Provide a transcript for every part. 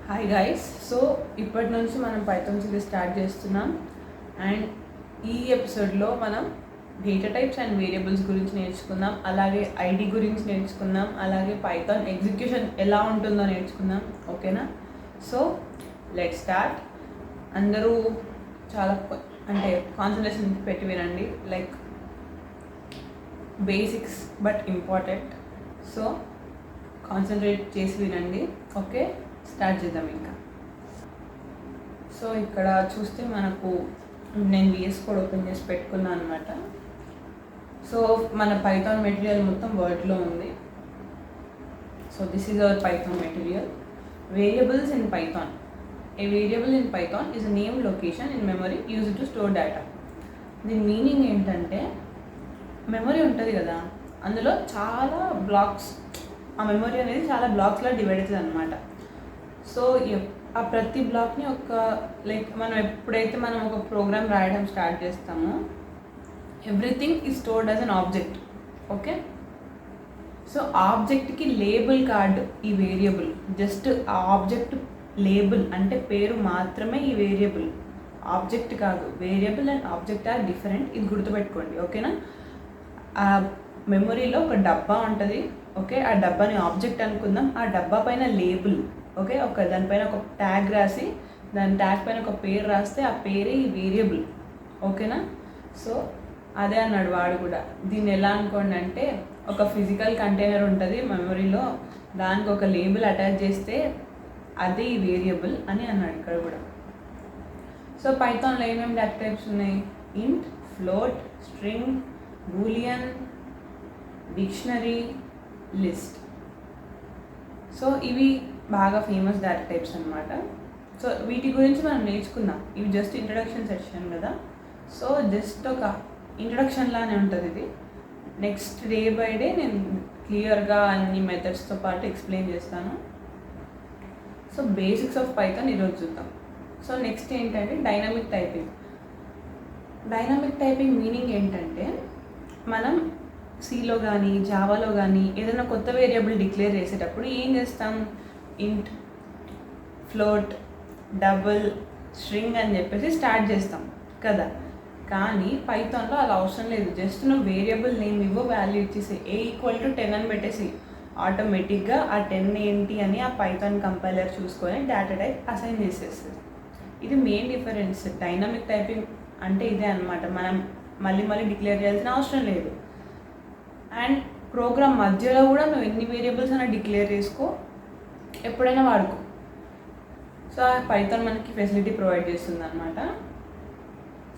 Hi guys. So ఇప్పటి నుంచి మనం పైథాన్ సిరీస్ స్టార్ట్ చేస్తున్నాం. అండ్ ఈ ఎపిసోడ్లో మనం డేటా టైప్స్ అండ్ వేరియబుల్స్ గురించి నేర్చుకుందాం, అలాగే ఐడి గురించి నేర్చుకుందాం, అలాగే పైథాన్ ఎగ్జిక్యూషన్ ఎలా ఉంటుందో నేర్చుకుందాం. ఓకేనా? So let start. అందరూ చాలా అంటే కాన్సన్ట్రేషన్ పెట్టి వినండి, like basics but important. So concentrate చేసి వినండి. ఓకే, స్టార్ట్ చేద్దాం ఇంకా. సో ఇక్కడ చూస్తే మనకు నేను VS కోడ్ ఓపెన్ చేసి పెట్టుకున్నాను అనమాట. సో మన పైథాన్ మెటీరియల్ మొత్తం వర్డ్లో ఉంది. So this is our Python material. Variables in Python. A variable in Python is a name location in memory used to store data. దీని మీనింగ్ ఏంటంటే, మెమరీ ఉంటుంది కదా, అందులో చాలా బ్లాక్స్, ఆ మెమరీ అనేది చాలా బ్లాక్స్లో డివైడ్ అవుతుంది అనమాట. సో ఆ ప్రతి బ్లాక్ని ఒక లైక్ మనం ఎప్పుడైతే మనం ఒక ప్రోగ్రామ్ రాయడం స్టార్ట్ చేస్తామో everything is stored as an object. Okay, so ఆబ్జెక్ట్కి లేబుల్ కార్డ్ ఈ వేరియబుల్. జస్ట్ ఆ ఆబ్జెక్ట్ లేబుల్ అంటే పేరు మాత్రమే ఈ వేరియబుల్, ఆబ్జెక్ట్ కాదు. Variable and object are different, ఇది గుర్తుపెట్టుకోండి. ఓకేనా? ఆ మెమరీలో ఒక డబ్బా ఉంటుంది. ఓకే, ఆ డబ్బాని ఆబ్జెక్ట్ అనుకుందాం. ఆ డబ్బా పైన లేబుల్, ఓకే, దానిపైన ఒక ట్యాగ్ రాసి దాని ట్యాగ్ పైన ఒక పేరు రాస్తే ఆ పేరే ఈ వేరియబుల్. ఓకేనా? సో అదే అన్నాడు వాడు కూడా. దీన్ని ఎలా అనుకోండి అంటే, ఒక ఫిజికల్ కంటైనర్ ఉంటుంది మెమరీలో, దానికి ఒక లేబుల్ అటాచ్ చేస్తే అదే ఈ వేరియబుల్ అని అన్నాడు ఇక్కడ కూడా. సో పైథాన్లో ఏమేమి డేటా టైప్స్ ఉన్నాయి? ఇంట్, float, string, Boolean, dictionary, list. So ఇవి బాగా ఫేమస్ డేటా టైప్స్ అనమాట. సో వీటి గురించి మనం నేర్చుకుందాం. ఇవి జస్ట్ ఇంట్రడక్షన్ సెషన్ కదా, సో జస్ట్ ఒక ఇంట్రడక్షన్ లానే ఉంటుంది ఇది. నెక్స్ట్ డే బై డే నేను క్లియర్గా అన్ని మెథడ్స్తో పాటు ఎక్స్ప్లెయిన్ చేస్తాను. సో బేసిక్స్ ఆఫ్ పైథాన్ ఈరోజు చూద్దాం. సో నెక్స్ట్ ఏంటంటే dynamic typing. Dynamic typing meaning ఏంటంటే, మనం సిలో కానీ జావాలో కానీ ఏదైనా కొత్త వేరియబుల్ డిక్లేర్ చేసేటప్పుడు ఏం చేస్తాం? ఇంట్, ఫ్లోట్, డబుల్, స్ట్రింగ్ అని చెప్పేసి స్టార్ట్ చేస్తాం కదా. కానీ పైథాన్లో అలా అవసరం లేదు. జస్ట్ నువ్వు వేరియబుల్ నేమ్ ఇవ్వు, వాల్యూ ఇచ్చేసి A=10 అని పెట్టేసి ఆటోమేటిక్గా ఆ 10 ఏంటి అని ఆ పైథాన్ కంపైలర్ చూసుకొని డేటా టైప్ అసైన్ చేసేస్తుంది. ఇది మెయిన్ డిఫరెన్స్. డైనమిక్ టైపింగ్ అంటే ఇదే అనమాట. మనం మళ్ళీ డిక్లేర్ చేయాల్సిన అవసరం లేదు. అండ్ ప్రోగ్రామ్ మధ్యలో కూడా నువ్వు ఎన్ని వేరియబుల్స్ అయినా డిక్లేర్ చేసుకో, ఎప్పుడైనా వాడుకో. సో ఆ పైథాన్ మనకి ఫెసిలిటీ ప్రొవైడ్ చేస్తుంది అనమాట.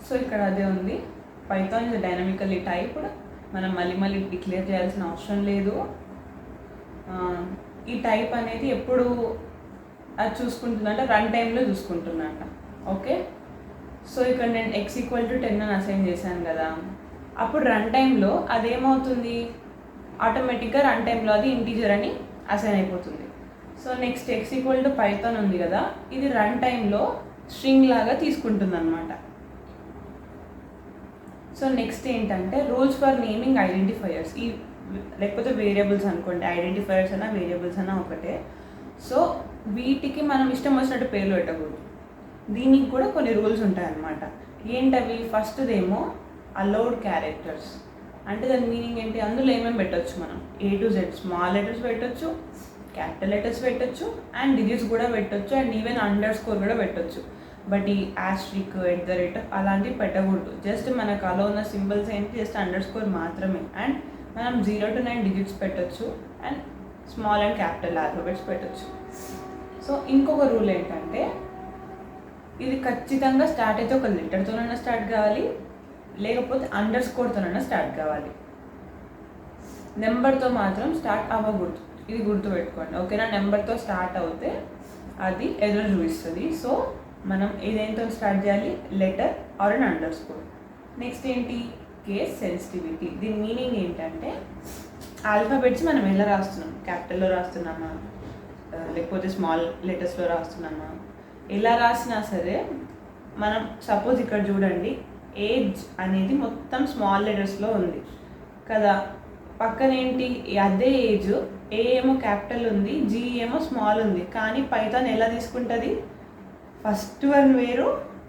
సో ఇక్కడ అదే ఉంది. Python is dynamically typed. మనం మళ్ళీ డిక్లేర్ చేయాల్సిన అవసరం లేదు. ఈ టైప్ అనేది ఎప్పుడు అది చూసుకుంటుందంటే రన్ టైంలో చూసుకుంటుందంట. ఓకే, సో ఇక్కడ నేను x=10 అని అసైన్ చేశాను కదా, అప్పుడు రన్ టైంలో అదేమవుతుంది? ఆటోమేటిక్గా రన్ టైంలో అది ఇంటీజర్ అని అసైన్ అయిపోతుంది. సో నెక్స్ట్ x=Python ఉంది కదా, ఇది రన్ టైంలో స్ట్రింగ్ లాగా తీసుకుంటుంది అనమాట. సో నెక్స్ట్ ఏంటంటే రూల్స్ ఫర్ నేమింగ్ ఐడెంటిఫైయర్స్. ఈ లేకపోతే వేరియబుల్స్ అనుకోండి, ఐడెంటిఫైయర్స్ అయినా వేరియబుల్స్ అయినా ఒకటే. సో వీటికి మనం ఇష్టం వచ్చినట్టు పేర్లు పెట్టకూడదు. దీనికి కూడా కొన్ని రూల్స్ ఉంటాయన్నమాట. ఏంటవి? ఫస్ట్దేమో అలౌడ్ క్యారెక్టర్స్. అంటే దాని మీనింగ్ ఏంటి? అందులో ఏమేమి పెట్టచ్చు మనం? A to Z small letters పెట్టచ్చు, క్యాపిటల్ లెటర్స్ పెట్టచ్చు, అండ్ డిజిట్స్ కూడా పెట్టచ్చు, అండ్ ఈవెన్ __ కూడా పెట్టచ్చు. బట్ ఈ *, @ అలాంటివి పెట్టకూడదు. జస్ట్ మనకు అలో ఉన్న సింబల్స్ ఏంటి? జస్ట్ _ మాత్రమే. అండ్ మనం 0 to 9 డిజిట్స్ పెట్టచ్చు, and small and capital alphabets పెట్టచ్చు. సో ఇంకొక రూల్ ఏంటంటే, ఇది ఖచ్చితంగా స్టార్ట్ అయితే ఒక లెటర్తోనైనా స్టార్ట్ కావాలి, లేకపోతే _తోనైనా స్టార్ట్ కావాలి. నెంబర్తో మాత్రం స్టార్ట్ అవ్వకూడదు. ఇది గుర్తుపెట్టుకోండి. ఓకేనా? నెంబర్తో స్టార్ట్ అవుతే అది ఎర్రర్ చూపిస్తుంది. సో మనం ఏదేంతో స్టార్ట్ చేయాలి? Letter or _. నెక్స్ట్ ఏంటి? Case sensitivity. దీని మీనింగ్ ఏంటంటే, ఆల్ఫాబెట్స్ మనం ఎలా రాస్తున్నాం? క్యాపిటల్లో రాస్తున్నామా, లేకపోతే స్మాల్ లెటర్స్లో రాస్తున్నామా? ఎలా రాసినా సరే మనం సపోజ్ ఇక్కడ చూడండి, ఏజ్ అనేది మొత్తం స్మాల్ లెటర్స్లో ఉంది కదా, పక్కన ఏంటి? అదే ఏజ్ ఏ ఏమో క్యాపిటల్ ఉంది, జీ ఏమో స్మాల్ ఉంది. కానీ పైథాన్ ఎలా తీసుకుంటుంది, ఫస్ట్ వన్ వేరు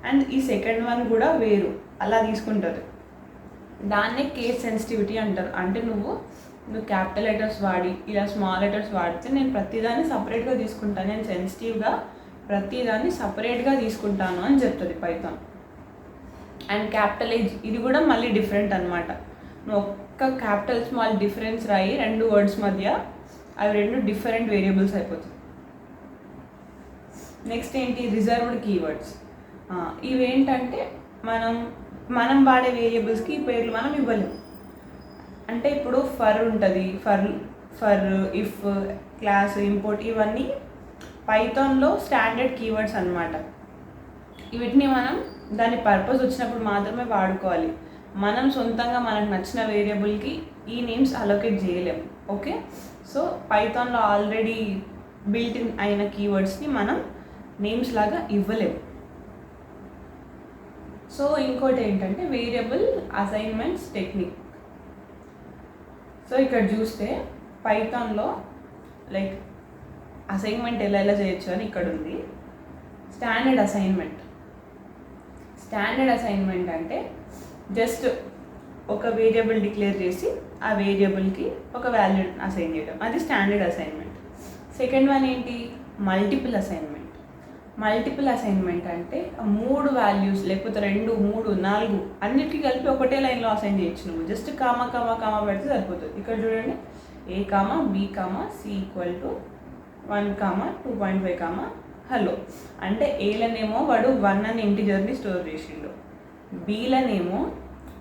అండ్ ఈ సెకండ్ వన్ కూడా వేరు అలా తీసుకుంటుంది. దాన్నే కేస్ సెన్సిటివిటీ అంటారు. అంటే నువ్వు క్యాపిటల్ లెటర్స్ వాడి ఇలా స్మాల్ లెటర్స్ వాడితే నేను ప్రతిదాన్ని సపరేట్గా తీసుకుంటాను, నేను సెన్సిటివ్గా ప్రతిదాన్ని సపరేట్గా తీసుకుంటాను అని చెప్తుంది పైథాన్. అండ్ క్యాపిటల్ ఏజ్ ఇది కూడా మళ్ళీ డిఫరెంట్ అనమాట. నువ్వు ఒక్క క్యాపిటల్ స్మాల్ డిఫరెన్స్ రాయి 2 వర్డ్స్ మధ్య, అవి 2 డిఫరెంట్ వేరియబుల్స్ అయిపోతుంది. నెక్స్ట్ ఏంటి, రిజర్వ్డ్ కీవర్డ్స్. ఇవేంటంటే మనం వాడే వేరియబుల్స్కి పేర్లు మనం ఇవ్వలేము. అంటే ఇప్పుడు ఫర్ ఉంటుంది, ఫర్ ఇఫ్, క్లాస్, ఇంపోర్ట్, ఇవన్నీ పైథాన్లో స్టాండర్డ్ కీవర్డ్స్ అనమాట. వీటిని మనం దాని పర్పస్ వచ్చినప్పుడు మాత్రమే వాడుకోవాలి. మనం సొంతంగా మనకు నచ్చిన వేరియబుల్కి ఈ నేమ్స్ అలొకేట్ చేయలేము. ఓకే, సో పైథాన్లో ఆల్రెడీ బిల్ట్ ఇన్ అయిన కీవర్డ్స్ని మనం నేమ్స్ లాగా ఇవ్వలేము. సో ఇంకోటి ఏంటంటే వేరియబుల్ అసైన్మెంట్స్ టెక్నిక్. సో ఇక్కడ చూస్తే పైథాన్లో లైక్ అసైన్మెంట్ ఎలా చేయొచ్చు అని ఇక్కడ ఉంది. స్టాండర్డ్ అసైన్మెంట్ అంటే జస్ట్ ఒక వేరియబుల్ డిక్లేర్ చేసి ఆ వేరియబుల్కి ఒక వాల్యూ అసైన్ చేయడం, అది స్టాండర్డ్ అసైన్మెంట్. సెకండ్ వన్ ఏంటి, మల్టిపుల్ అసైన్మెంట్ అంటే 3 వాల్యూస్ లేకపోతే 2, 3, 4 అన్నిటికీ కలిపి ఒకటే లైన్లో అసైన్ చేయొచ్చు. నువ్వు జస్ట్ కామా పెడితే సరిపోతుంది. ఇక్కడ చూడండి, A, B, C = 1, 2.5, హలో అంటే ఏలనేమో వాడు 1 అనే ఇంటిజర్ని స్టోర్ చేసిండు, బీలనేమో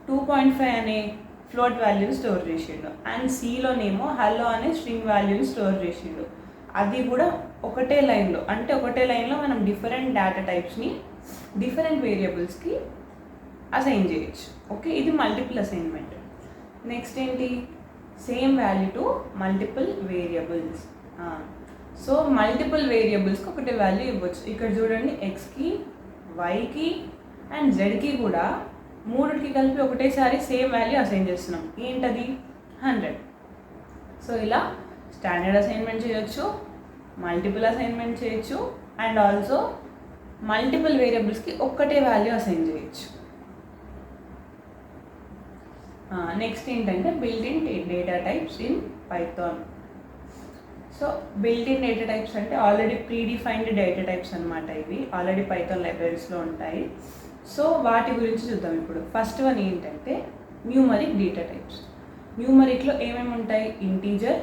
2.5 అనే ఫ్లోట్ వాల్యూని స్టోర్ చేసిండు, అండ్ సిలోనేమో హలో అనే స్ట్రింగ్ వాల్యూని స్టోర్ చేసిండు. అది కూడా ఒకటే లైన్లో. అంటే ఒకటే లైన్లో మనం డిఫరెంట్ డేటా టైప్స్ని డిఫరెంట్ వేరియబుల్స్కి అసైన్ చేయొచ్చు. ఓకే, ఇది మల్టిపుల్ అసైన్మెంట్. నెక్స్ట్ ఏంటి, same value to multiple variables. So multiple వేరియబుల్స్కి ఒకటే వాల్యూ ఇవ్వచ్చు. ఇక్కడ చూడండి, ఎక్స్కి, వైకి అండ్ జెడ్కి కూడా 3కి కలిపి ఒకటేసారి సేమ్ వాల్యూ అసైన్ చేస్తున్నాం. ఏంటది, 100. సో ఇలా స్టాండర్డ్ అసైన్మెంట్ చేయొచ్చు, మల్టిపుల్ అసైన్మెంట్ చేయొచ్చు, అండ్ ఆల్సో మల్టిపుల్ వేరియబుల్స్కి ఒక్కటే వాల్యూ అసైన్ చేయొచ్చు. నెక్స్ట్ ఏంటంటే built in data types in Python. So built in data types అంటే ఆల్రెడీ ప్రీడిఫైన్డ్ డేటా టైప్స్ అనమాట. ఇవి ఆల్రెడీ పైథాన్ లైబ్రరీస్లో ఉంటాయి. సో వాటి గురించి చూద్దాం ఇప్పుడు. ఫస్ట్ వన్ ఏంటంటే న్యూమరిక్ డేటా టైప్స్. న్యూమరిక్లో ఏమేమి ఉంటాయి, ఇంటీజర్,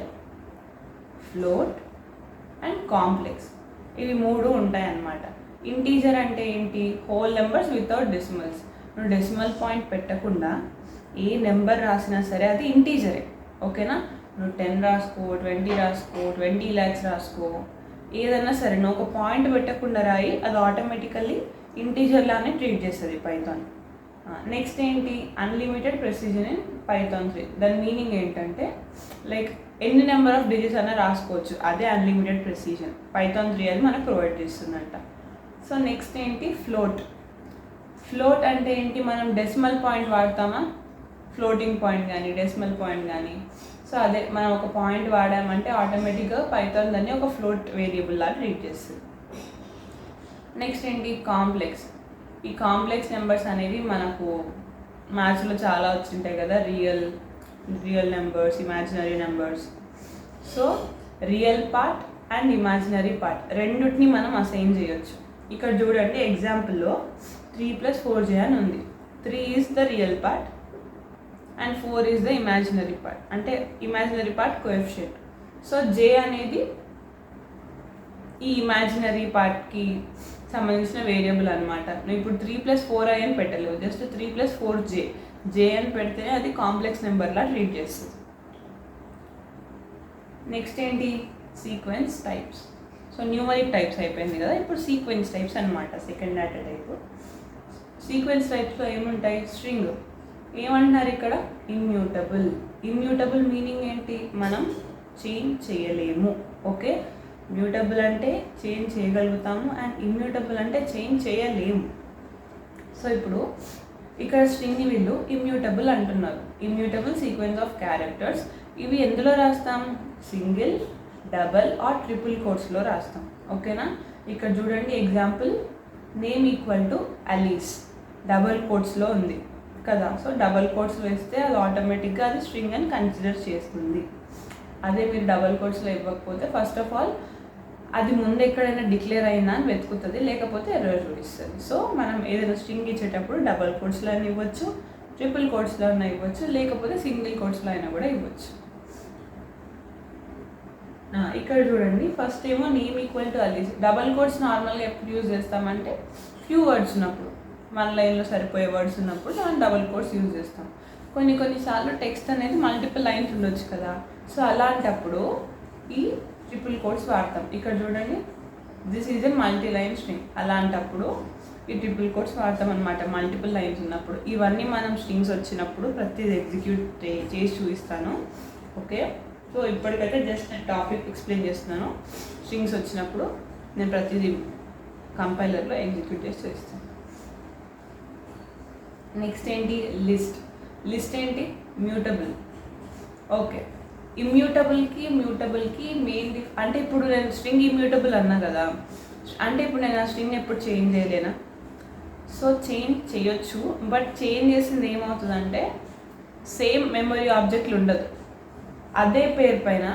ఫ్లోట్ అండ్ కాంప్లెక్స్. ఇవి 3 ఉంటాయి అన్నమాట. ఇంటీజర్ అంటే ఏంటి, హోల్ నెంబర్స్ వితౌట్ డెసిమల్స్. నువ్వు డెసిమల్ పాయింట్ పెట్టకుండా ఏ నెంబర్ రాసినా సరే అది ఇంటీజరే. ఓకేనా, నువ్వు 10 రాసుకో, 20 రాసుకో, 20 lakhs రాసుకో, ఏదన్నా సరే నువ్వు ఒక పాయింట్ పెట్టకుండా రాయి, అది ఆటోమేటికల్లీ ఇంటీజర్ లానే ట్రీట్ చేస్తుంది పైథాన్. నెక్స్ట్ ఏంటి, అన్లిమిటెడ్ ప్రెసిజన్ ఇన్ పైథాన్ 3. దాని మీనింగ్ ఏంటంటే లైక్ ఎన్ని నెంబర్ ఆఫ్ డిజిట్స్ అన్నా రాసుకోవచ్చు, అదే అన్లిమిటెడ్ ప్రెసిజన్. పైథాన్ 3 అది మనకు ప్రొవైడ్ చేస్తుందంట. సో నెక్స్ట్ ఏంటి, ఫ్లోట్ అంటే ఏంటి, మనం డెసిమల్ పాయింట్ వాడతామా, ఫ్లోటింగ్ పాయింట్ కానీ డెసిమల్ పాయింట్ కానీ. సో అదే మనం ఒక పాయింట్ వాడామంటే ఆటోమేటిక్గా పైథాన్ దాన్ని ఒక ఫ్లోట్ వేరియబుల్ లాగా ట్రీట్ చేస్తుంది. నెక్స్ట్ ఏంటి, కాంప్లెక్స్. ఈ కాంప్లెక్స్ నెంబర్స్ అనేవి మనకు మ్యాథ్స్లో చాలా వచ్చింటాయి కదా, real numbers, imaginary numbers. So real part and imaginary part రెండుటిని మనం అసైన్ చేయొచ్చు. ఇక్కడ చూడండి ఎగ్జాంపుల్లో 3 + 4j అని ఉంది. 3 is the real part and 4 is the imaginary part. అంటే imaginary part coefficient. So j అనేది ఈ ఇమాజినరీ పార్ట్కి సంబంధించిన వేరియబుల్ అనమాట. నువ్వు ఇప్పుడు 3 + 4i అని పెట్టలేవు, జస్ట్ 3 + 4j అని పెడితేనే అది కాంప్లెక్స్ నెంబర్లా ట్రీట్ చేస్తుంది. నెక్స్ట్ ఏంటి, sequence types. So numeric types అయిపోయింది కదా, ఇప్పుడు సీక్వెన్స్ టైప్స్ అనమాట. Second data type. సీక్వెన్స్ టైప్స్లో ఏముంటాయి, స్ట్రింగ్. ఏమంటున్నారు ఇక్కడ, ఇమ్యూటబుల్ మీనింగ్ ఏంటి, మనం చేంజ్ చేయలేము. ఓకే, మ్యూటబుల్ అంటే చేంజ్ చేయగలుగుతాము అండ్ ఇమ్యూటబుల్ అంటే చేంజ్ చేయలేము. సో ఇప్పుడు ఇక్కడ స్ట్రింగ్ని వీళ్ళు ఇమ్యూటబుల్ అంటున్నారు. Immutable sequence of characters. ఇవి ఎందులో రాస్తాం, సింగిల్, డబల్ ఆర్ ట్రిపుల్ కోట్స్లో రాస్తాం. ఓకేనా? ఇక్కడ చూడండి example, name equal to Alice double కోట్స్లో ఉంది కదా. సో డబల్ కోట్స్ వేస్తే అది ఆటోమేటిక్గా అది స్ట్రింగ్ అని కన్సిడర్ చేస్తుంది. అదే మీరు డబల్ కోట్స్లో ఇవ్వకపోతే ఫస్ట్ ఆఫ్ ఆల్ అది ముందు ఎక్కడైనా డిక్లేర్ అయినా అని వెతుకుతుంది, లేకపోతే ఎర్రర్ చూపిస్తుంది. సో మనం ఏదైనా స్ట్రింగ్ ఇచ్చేటప్పుడు డబల్ కోట్స్లో అయినా ఇవ్వచ్చు, ట్రిపుల్ కోట్స్లో అయినా ఇవ్వచ్చు, లేకపోతే సింగిల్ కోట్స్లో అయినా కూడా ఇవ్వచ్చు. ఇక్కడ చూడండి, ఫస్ట్ ఏమో name equal to Alice. Double quotes నార్మల్గా ఎప్పుడు యూజ్ చేస్తామంటే ఫ్యూ వర్డ్స్ ఉన్నప్పుడు, మన లైన్లో సరిపోయే వర్డ్స్ ఉన్నప్పుడు మనం డబల్ కోట్స్ యూజ్ చేస్తాం. కొన్నిసార్లు టెక్స్ట్ అనేది మల్టిపుల్ లైన్స్ ఉండొచ్చు కదా. సో అలాంటప్పుడు ఈ ట్రిపుల్ కోట్స్ వాడతాం. ఇక్కడ చూడండి, this is a multi line string. అలాంటప్పుడు ఈ ట్రిపుల్ కోట్స్ వాడతాం అనమాట, మల్టిపుల్ లైన్స్ ఉన్నప్పుడు. ఇవన్నీ మనం స్ట్రింగ్స్ వచ్చినప్పుడు ప్రతిదీ ఎగ్జిక్యూట్ చేసి చూపిస్తాను. ఓకే, సో ఇప్పటికైతే జస్ట్ నేను టాపిక్ ఎక్స్ప్లెయిన్ చేస్తున్నాను. స్ట్రింగ్స్ వచ్చినప్పుడు నేను ప్రతిదీ కంపైలర్లో ఎగ్జిక్యూట్ చేసి చూపిస్తాను. నెక్స్ట్ ఏంటి, లిస్ట్. లిస్ట్ ఏంటి, మ్యూటబుల్. ఓకే, మ్యూటబుల్కి మెయిన్ అంటే ఇప్పుడు నేను స్ట్రింగ్ ఇమ్యూటబుల్ అన్నా కదా, అంటే ఇప్పుడు నేను ఆ స్ట్రింగ్ ఎప్పుడు చేంజ్ చేయలేనా? సో చేంజ్ చేయొచ్చు, బట్ చేంజ్ చేసింది ఏమవుతుందంటే సేమ్ మెమరీ ఆబ్జెక్ట్లు ఉండదు, అదే పేరు పైన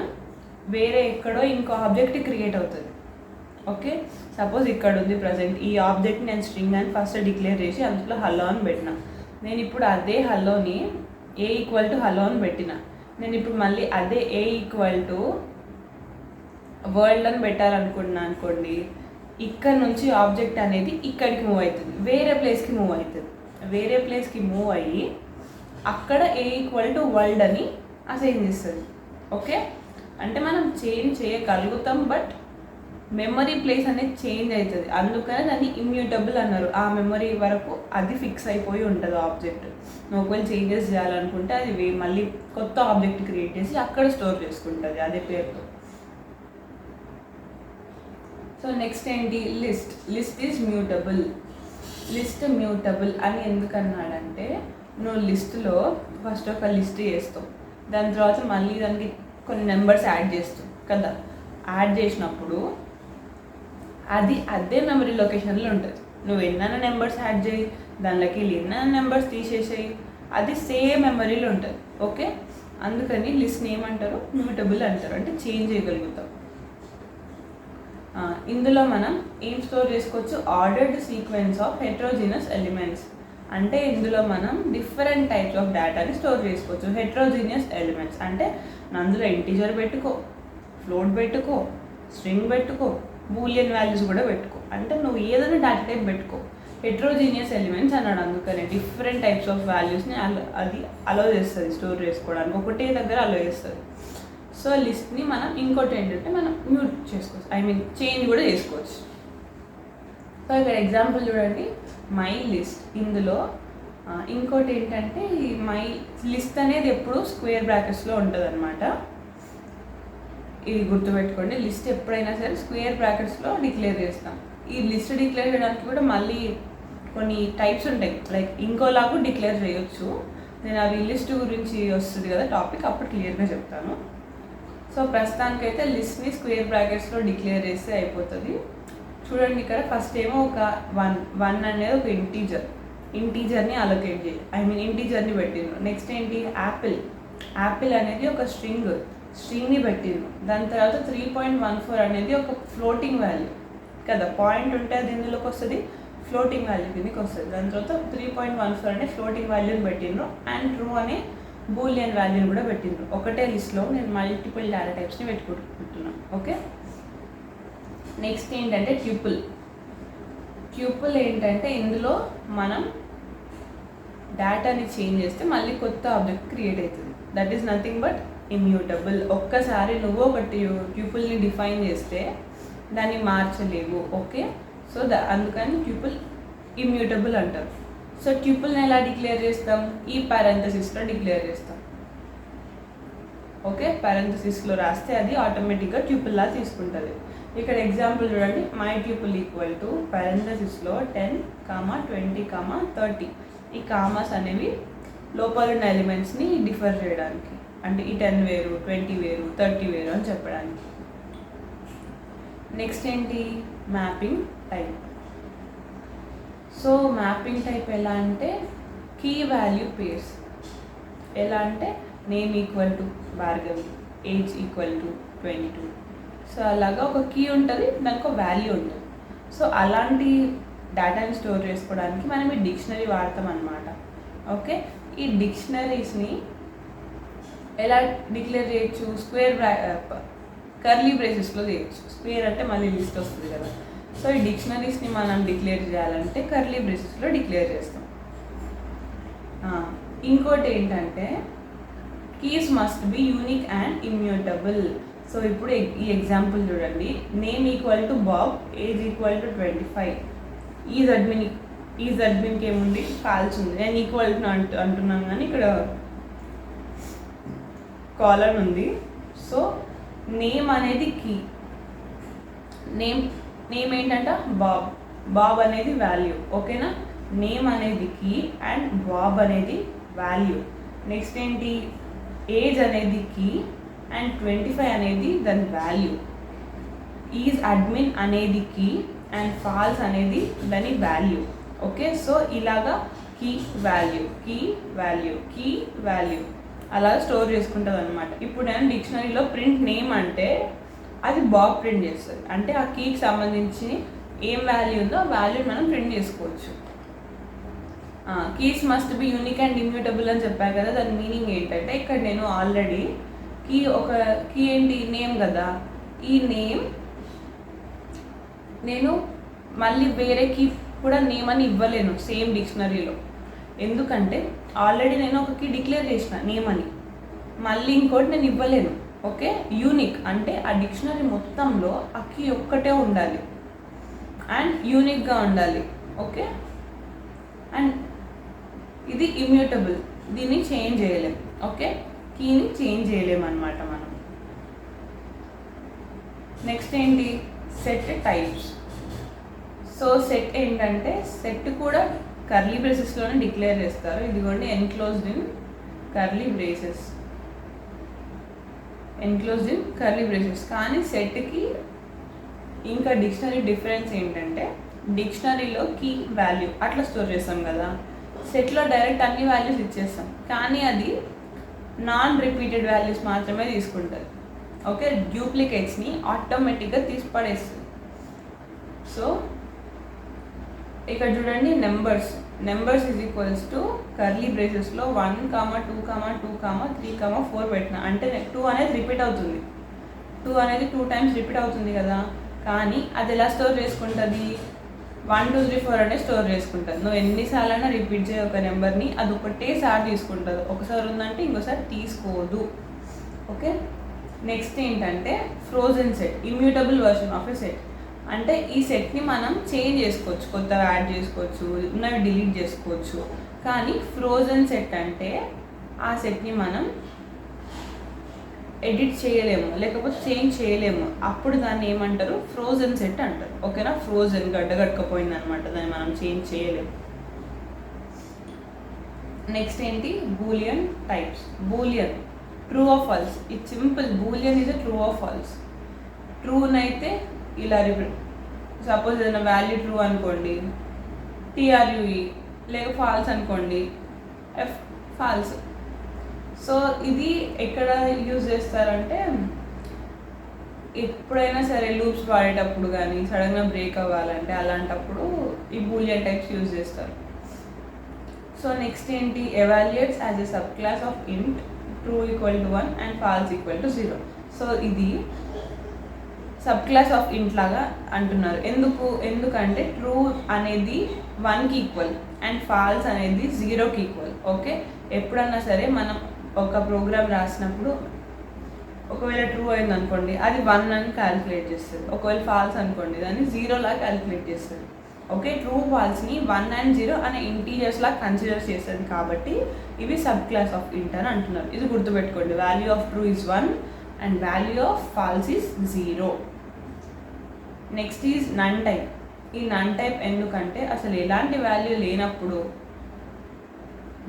వేరే ఎక్కడో ఇంకో ఆబ్జెక్ట్ క్రియేట్ అవుతుంది. ఓకే, సపోజ్ ఇక్కడ ఉంది ప్రజెంట్ ఈ ఆబ్జెక్ట్, నేను స్ట్రింగ్ అని ఫస్ట్ డిక్లేర్ చేసి అందులో హలో అని పెట్టిన. నేను ఇప్పుడు అదే హలోని ఏ ఈక్వల్ టు హలో అని పెట్టిన. నేను ఇప్పుడు మళ్ళీ అదే ఏ ఈక్వల్ టు వరల్డ్ అని పెట్టాలనుకున్నాను అనుకోండి, ఇక్కడ నుంచి ఆబ్జెక్ట్ అనేది ఇక్కడికి మూవ్ అవుతుంది, వేరే ప్లేస్కి మూవ్ అవుతుంది. వేరే ప్లేస్కి మూవ్ అయ్యి అక్కడ ఏ ఈక్వల్ టు వరల్డ్ అని అసైన్ చేస్తుంది. ఓకే, అంటే మనం చేంజ్ చేయగలుగుతాం, బట్ మెమరీ ప్లేస్ అనేది చేంజ్ అవుతుంది. అందుకనే దాన్ని ఇమ్యూటబుల్ అన్నారు. ఆ మెమరీ వరకు అది ఫిక్స్ అయిపోయి ఉంటుంది ఆబ్జెక్ట్. నువ్వు ఒకవేళ చేంజెస్ చేయాలనుకుంటే అది మళ్ళీ కొత్త ఆబ్జెక్ట్ క్రియేట్ చేసి అక్కడ స్టోర్ చేసుకుంటుంది అదే పేరుతో. సో నెక్స్ట్ ఏంటి, list. List is mutable. List mutable అని ఎందుకన్నాడంటే, నువ్వు లిస్ట్లో ఫస్ట్ ఒక లిస్ట్ చేస్తావు, దాని తర్వాత మళ్ళీ దానికి కొన్ని నెంబర్స్ యాడ్ చేస్తావు కదా. యాడ్ చేసినప్పుడు అది అదే మెమరీ లొకేషన్లో ఉంటుంది. నువ్వు ఎన్నైనా నెంబర్స్ యాడ్ చేయి, దానిలోకి ఎన్నైనా నెంబర్స్ తీసేసేయి, అది సేమ్ మెమరీలో ఉంటుంది. ఓకే, అందుకని లిస్ట్ని ఏమంటారు, మ్యూటబుల్ అంటారు, అంటే చేంజ్ చేయగలుగుతాం. ఇందులో మనం ఏం స్టోర్ చేసుకోవచ్చు, ordered sequence of heterogeneous elements. అంటే ఇందులో మనం డిఫరెంట్ టైప్స్ ఆఫ్ డేటాని స్టోర్ చేసుకోవచ్చు. హెట్రోజీనియస్ ఎలిమెంట్స్ అంటే అందులో ఇంటీజర్ పెట్టుకో, ఫ్లోట్ పెట్టుకో, స్ట్రింగ్ పెట్టుకో, బూలియన్ వాల్యూస్ కూడా పెట్టుకో, అంటే నువ్వు ఏదైనా డేటా టైప్ పెట్టుకో. హెట్రోజీనియస్ ఎలిమెంట్స్ అన్నాడు, అందుకనే డిఫరెంట్ టైప్స్ ఆఫ్ వాల్యూస్ని అది అలో చేస్తుంది స్టోర్ చేసుకోవడానికి, ఒకటే దగ్గర అలో చేస్తుంది. సో లిస్ట్ని మనం ఇంకోటి ఏంటంటే మనం మ్యూట్ చేసుకోవచ్చు, చేంజ్ కూడా చేసుకోవచ్చు. సో ఇక్కడ ఎగ్జాంపుల్ చూడండి, మై లిస్ట్. ఇందులో ఇంకోటి ఏంటంటే ఈ మై లిస్ట్ అనేది ఎప్పుడు స్క్వేర్ బ్రాకెట్స్లో ఉంటుంది అనమాట. ఇది గుర్తుపెట్టుకోండి, లిస్ట్ ఎప్పుడైనా సరే స్క్వేర్ బ్రాకెట్స్లో డిక్లేర్ చేస్తాం. ఈ లిస్ట్ డిక్లేర్ చేయడానికి కూడా మళ్ళీ కొన్ని టైప్స్ ఉంటాయి, లైక్ ఇంకోలాగా డిక్లేర్ చేయొచ్చు. నేను అవి లిస్ట్ గురించి వస్తుంది కదా టాపిక్, అప్పుడు క్లియర్గా చెప్తాను. సో ప్రస్తుతానికైతే లిస్ట్ని స్క్వేర్ బ్రాకెట్స్లో డిక్లేర్ చేస్తే అయిపోతుంది. చూడండి, ఇక్కడ ఫస్ట్ ఏమో ఒక వన్ అనేది ఒక ఇంటీజర్ని అలొకేట్ చేయి, ఇంటీజర్ని పెట్టిండ్రు. నెక్స్ట్ ఏంటి, యాపిల్ అనేది ఒక స్ట్రింగ్ని పెట్టిండ్రు. దాని తర్వాత 3.14 అనేది ఒక ఫ్లోటింగ్ వాల్యూ కదా, పాయింట్ ఉంటే అది ఇందులోకి వస్తుంది, ఫ్లోటింగ్ వాల్యూ కిందకి వస్తుంది. దాని తర్వాత 3.14 అనే ఫ్లోటింగ్ వాల్యూని పెట్టిండ్రు, అండ్ ట్రూ అనే బూలియన్ వాల్యూని కూడా పెట్టిండ్రు. ఒకటే లిస్ట్లో నేను మల్టిపుల్ డేటా టైప్స్ని పెట్టుకుంటున్నాను. ఓకే, నెక్స్ట్ ఏంటంటే ట్యూపుల్ ఏంటంటే ఇందులో మనం డేటాని చేంజ్ చేస్తే మళ్ళీ కొత్త ఆబ్జెక్ట్ క్రియేట్ అవుతుంది. That is nothing but immutable. ఒక్కసారి నువ్వు ఒక ట్యూపుల్ని డిఫైన్ చేస్తే దాన్ని మార్చలేవు. ఓకే, సో అందుకని ట్యూపుల్ ఇమ్యూటబుల్ అంటారు. సో ట్యూపుల్ని ఎలా డిక్లేర్ చేస్తాం, ఈ పారెంథసిస్లో డిక్లేర్ చేస్తాం. ఓకే, పారెంథసిస్లో రాస్తే అది ఆటోమేటిక్గా ట్యూపుల్లా తీసుకుంటుంది. ఇక్కడ ఎగ్జాంపుల్ చూడండి, మై ట్యూపుల్ ఈక్వల్ టు పారెంథసిస్లో 10, 20, 30. ఈ కామాస్ అనేవి లోపల ఉన్న ఎలిమెంట్స్ని డిఫర్ చేయడానికి. అంటే ఈ 10 వేరు, 20 వేరు, 30 వేరు అని చెప్పడానికి. నెక్స్ట్ ఏంటి, mapping type. So mapping type ఎలా అంటే కీ వాల్యూ పేర్స్. ఎలా అంటే name equal to Bhargavi, age equal to 22. So అలాగా ఒక కీ ఉంటుంది, దానికి ఒక వాల్యూ ఉంటుంది. సో అలాంటి డేటాని స్టోర్ చేసుకోవడానికి మనం ఈ డిక్షనరీ వాడతాం అన్నమాట. ఓకే, ఈ డిక్షనరీస్ని ఎలా డిక్లేర్ చేయొచ్చు, కర్లీ బ్రేసెస్లో చేయొచ్చు. స్క్వేర్ అంటే మళ్ళీ లిస్ట్ వస్తుంది కదా. సో ఈ డిక్షనరీస్ని మనం డిక్లేర్ చేయాలంటే కర్లీ బ్రేసెస్లో డిక్లేర్ చేస్తాం. ఇంకోటి ఏంటంటే keys must be unique and immutable. So ఇప్పుడు ఈ ఎగ్జాంపుల్ చూడండి, name equal to Bob, age equal to 25. Is అడ్మిన్కి ఏముంది, ఫాల్స్ ఉంది. నేను ఈక్వల్ టు అంటున్నాను కానీ ఇక్కడ కాలన్ ఉంది. సో నేమ్ అనేది కీ, నేమ్ ఏంటంటే బాబ్ అనేది వాల్యూ. ఓకేనా, నేమ్ అనేది కీ అండ్ బాబ్ అనేది వాల్యూ. నెక్స్ట్ ఏంటి, ఏజ్ అనేది కీ అండ్ 25 అనేది దాని వాల్యూ. ఈజ్ అడ్మిన్ అనేది కీ అండ్ ఫాల్స్ అనేది దాని వాల్యూ. ఓకే, సో ఇలాగా key value, key value, key value అలా స్టోర్ చేసుకుంటుంది అనమాట. ఇప్పుడు నేను డిక్షనరీలో ప్రింట్ నేమ్ అంటే అది బాబ్ ప్రింట్ చేస్తుంది. అంటే ఆ కీకి సంబంధించి ఏం వాల్యూ ఉందో ఆ వాల్యూ మనం ప్రింట్ చేసుకోవచ్చు. Keys must be unique and immutable అని చెప్పాను కదా, దాని మీనింగ్ ఏంటంటే ఇక్కడ నేను ఆల్రెడీ కీ ఏంటి, నేమ్ కదా. ఈ నేమ్ నేను మళ్ళీ వేరే కీ కూడా నేమ్ అని ఇవ్వలేను సేమ్ డిక్షనరీలో. ఎందుకంటే ఆల్రెడీ నేను ఒక కీ డిక్లేర్ చేసిన నేమ్ అని, మళ్ళీ ఇంకోటి నేను ఇవ్వలేను. ఓకే, యూనిక్ అంటే ఆ డిక్షనరీ మొత్తంలో ఆ కీ ఒక్కటే ఉండాలి అండ్ యూనిక్గా ఉండాలి. ఓకే, అండ్ ఇది ఇమ్యూటబుల్, దీన్ని చేంజ్ చేయలేం. ఓకే, కీని చేంజ్ చేయలేము అనమాట మనం. నెక్స్ట్ ఏంటి, సెట్ టైప్స్. సో సెట్ ఏంటంటే సెట్ కూడా కర్లీ బ్రేసెస్లోనే డిక్లేర్ చేస్తారు. ఇదిగోండి enclosed in curly braces, enclosed in curly braces. కానీ సెట్కి ఇంకా డిక్షనరీ డిఫరెన్స్ ఏంటంటే డిక్షనరీలో కీ వాల్యూ అట్లా స్టోర్ చేస్తాం కదా, సెట్లో డైరెక్ట్ అన్ని వాల్యూస్ ఇచ్చేస్తాం. కానీ అది నాన్ రిపీటెడ్ వాల్యూస్ మాత్రమే తీసుకుంటుంది. ఓకే, డూప్లికేట్స్ని ఆటోమేటిక్గా తీసి పడేస్తుంది. సో ఇక్కడ చూడండి, numbers is equals to curly బ్రేసెస్లో 1, 2, 2, 3, 4 పెట్టిన అంటే 2 అనేది రిపీట్ అవుతుంది. 2 అనేది 2 టైమ్స్ రిపీట్ అవుతుంది కదా. కానీ అది ఎలా స్టోర్ చేసుకుంటుంది, 1, 2, 3, 4 అనేది స్టోర్ చేసుకుంటుంది. నువ్వు ఎన్నిసార్లైనా రిపీట్ చేయ ఒక నెంబర్ని, అది ఒకటేసారి తీసుకుంటుంది. ఒకసారి ఉందంటే ఇంకోసారి తీసుకోదు. ఓకే, నెక్స్ట్ ఏంటంటే frozen set, immutable version of a set. అంటే ఈ సెట్ని మనం చేంజ్ చేసుకోవచ్చు, కొత్తగా యాడ్ చేసుకోవచ్చు, ఉన్నవి డిలీట్ చేసుకోవచ్చు. కానీ ఫ్రోజన్ సెట్ అంటే ఆ సెట్ని మనం ఎడిట్ చేయలేము, లేకపోతే చేంజ్ చేయలేము. అప్పుడు దాన్ని ఏమంటారు, ఫ్రోజన్ సెట్ అంటారు. ఓకేనా, ఫ్రోజన్ గడ్డగట్టకపోయింది అనమాట, దాన్ని మనం చేంజ్ చేయలేము. నెక్స్ట్ ఏంటి, Boolean types. Boolean true or false. ఇది simple, Boolean is true or false. ట్రూనైతే ఇలా రిపీట్, సపోజ్ ఏదైనా వాల్యూ ట్రూ అనుకోండి TRUE, లేక ఫాల్స్ అనుకోండి F ఫాల్స్. సో ఇది ఎక్కడ యూజ్ చేస్తారంటే ఎప్పుడైనా సరే లూప్స్ వాడేటప్పుడు కానీ సడన్గా బ్రేక్ అవ్వాలంటే అలాంటప్పుడు ఈ బూలియన్ టైప్స్ యూజ్ చేస్తారు. సో నెక్స్ట్ ఏంటి, evaluates as a subclass of int true equal to 1 and false equal to 0. So ఇది సబ్ క్లాస్ ఆఫ్ ఇంట్ లాగా అంటున్నారు. ఎందుకంటే ట్రూ అనేది 1కి ఈక్వల్ అండ్ ఫాల్స్ అనేది 0కి ఈక్వల్. ఓకే, ఎప్పుడన్నా సరే మనం ఒక ప్రోగ్రామ్ రాసినప్పుడు ఒకవేళ ట్రూ అయింది అనుకోండి అది 1 అని క్యాలిక్యులేట్ చేస్తుంది. ఒకవేళ ఫాల్స్ అనుకోండి దాన్ని 0 లాగా క్యాలిక్యులేట్ చేస్తుంది. ఓకే, ట్రూ ఫాల్స్ని 1 and 0 అనే ఇంటీజర్స్ లాగా కన్సిడర్ చేస్తుంది. కాబట్టి ఇవి సబ్ క్లాస్ ఆఫ్ ఇంట్ అని అంటున్నారు. ఇది గుర్తుపెట్టుకోండి, value of true is 1 and value of false is 0. Next is none type. ఈ నన్ టైప్ ఎందుకంటే అసలు ఎలాంటి వాల్యూ లేనప్పుడు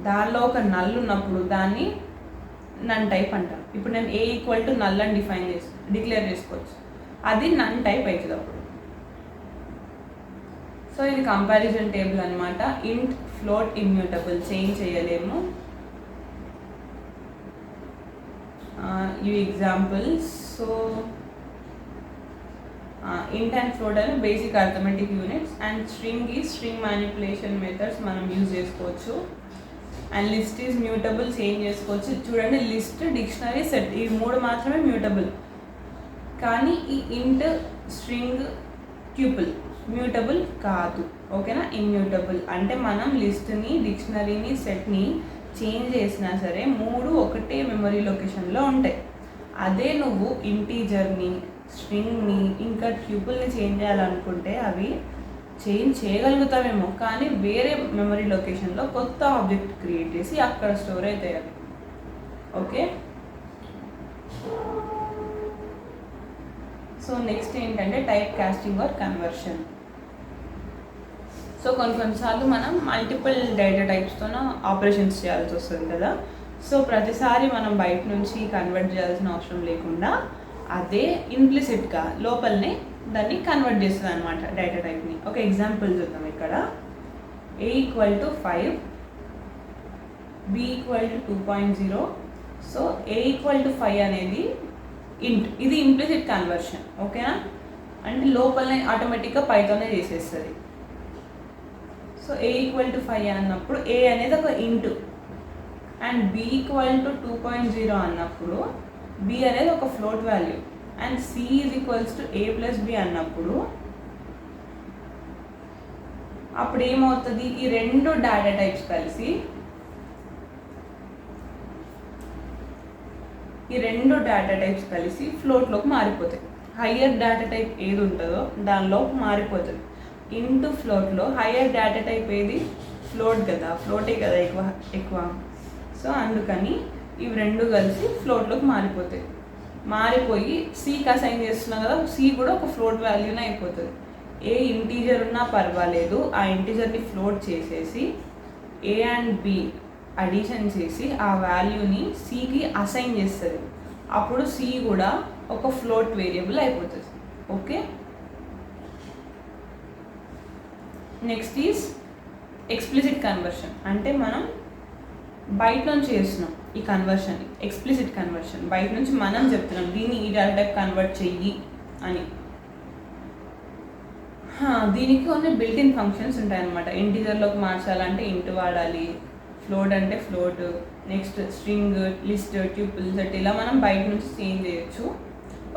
దానిలో ఒక నల్ ఉన్నప్పుడు దాన్ని నన్ టైప్ అంటారు. ఇప్పుడు నేను ఏ ఈక్వల్ టు నల్ అని డిక్లేర్ చేసుకోవచ్చు, అది నన్ టైప్ అవుతుంది అప్పుడు. సో ఇది కంపారిజన్ టేబుల్ అనమాట. ఇంట్ ఫ్లోట్ ఇమ్యూటబుల్, చేంజ్ చేయలేము. ఇవి examples. So int and float అని basic arithmetic units, and string ఈ స్ట్రింగ్ మ్యానిపులేషన్ మెథడ్స్ మనం యూజ్ చేసుకోవచ్చు. And list is mutable, change చేసుకోవచ్చు. చూడండి, లిస్ట్, డిక్షనరీ, సెట్, ఈ 3 మాత్రమే మ్యూటబుల్. కానీ ఈ ఇంట్, స్ట్రింగ్, ట్యూపుల్ మ్యూటబుల్ కాదు. ఓకేనా? ఇమ్యూటబుల్ అంటే మనం లిస్ట్ని, డిక్షనరీని, సెట్ని చేంజ్ చేసినా సరే 3 ఒకటే మెమరీ లొకేషన్లో ఉంటాయి. అదే నువ్వు ఇంటీజర్ని, స్ట్రింగ్ని, ఇంకా ట్యూపుల్ని చేంజ్ చేయాలనుకుంటే అవి చేంజ్ చేయగలుగుతామేమో, కానీ వేరే మెమరీ లొకేషన్లో కొత్త ఆబ్జెక్ట్ క్రియేట్ చేసి అక్కడ స్టోర్ అవుతాయి అవి. ఓకే, సో నెక్స్ట్ ఏంటంటే type casting or conversion. So కొన్నిసార్లు మనం మల్టిపుల్ డేటా టైప్స్తోన ఆపరేషన్స్ చేయాల్సి వస్తుంది కదా. సో ప్రతిసారి మనం బయట నుంచి కన్వర్ట్ చేయాల్సిన అవసరం లేకుండా అదే ఇంప్లిసిట్గా లోపలనే దాన్ని కన్వర్ట్ చేస్తుంది అనమాట డేటా టైప్ని. ఒక ఎగ్జాంపుల్ చూద్దాం. ఇక్కడ a = 5, b = 2.0. సో a = 5 అనేది ఇంట్, ఇది ఇంప్లిసిట్ కన్వర్షన్. ఓకేనా? అంటే లోపలనే ఆటోమేటిక్గా పైతోనే చేసేస్తుంది. సో a = 5 అన్నప్పుడు a అనేది ఒక ఇంట్, అండ్ b = 2.0 అన్నప్పుడు b అనేది ఒక float value, and c = a + b అన్నప్పుడు అప్పుడు ఏమవుతుంది? ఈ 2 డేటా టైప్స్ కలిసి ఫ్లోట్లోకి మారిపోతాయి. హయ్యర్ డేటా టైప్ ఏది ఉంటుందో దానిలోకి మారిపోతుంది. ఇంటూ ఫ్లోట్లో హయ్యర్ డేటా టైప్ ఏది? ఫ్లోట్ కదా, ఫ్లోటే కదా ఎక్కువ. సో అందుకని ఇవి 2 కలిసి ఫ్లోట్లోకి మారిపోతాయి. మారిపోయి సికి అసైన్ చేస్తున్నాం కదా, సి కూడా ఒక ఫ్లోట్ వాల్యూనే అయిపోతుంది. ఏ ఇంటీజర్ ఉన్నా పర్వాలేదు, ఆ ఇంటీజర్ని ఫ్లోట్ చేసేసి ఏ అండ్ బి అడిషన్ చేసి ఆ వాల్యూని సికి అసైన్ చేస్తుంది. అప్పుడు సి కూడా ఒక ఫ్లోట్ వేరియబుల్ అయిపోతుంది. Okay, next is explicit conversion. అంటే మనం బయట నుంచి చేస్తున్నాం ఈ కన్వర్షన్, ఎక్స్ప్లిసిట్ కన్వర్షన్. బయట నుంచి మనం చెప్తున్నాం దీన్ని ఈ డేటా టైప్ కన్వర్ట్ చెయ్యి అని. దీనికి కొన్ని బిల్ట్-ఇన్ ఫంక్షన్స్ ఉంటాయన్నమాట. ఇంటీజర్లోకి మార్చాలంటే ఇంట్ వాడాలి, ఫ్లోట్ అంటే float, next string, list, ట్యూపుల్, set, ఇలా మనం బయట నుంచి చేంజ్ చేయొచ్చు.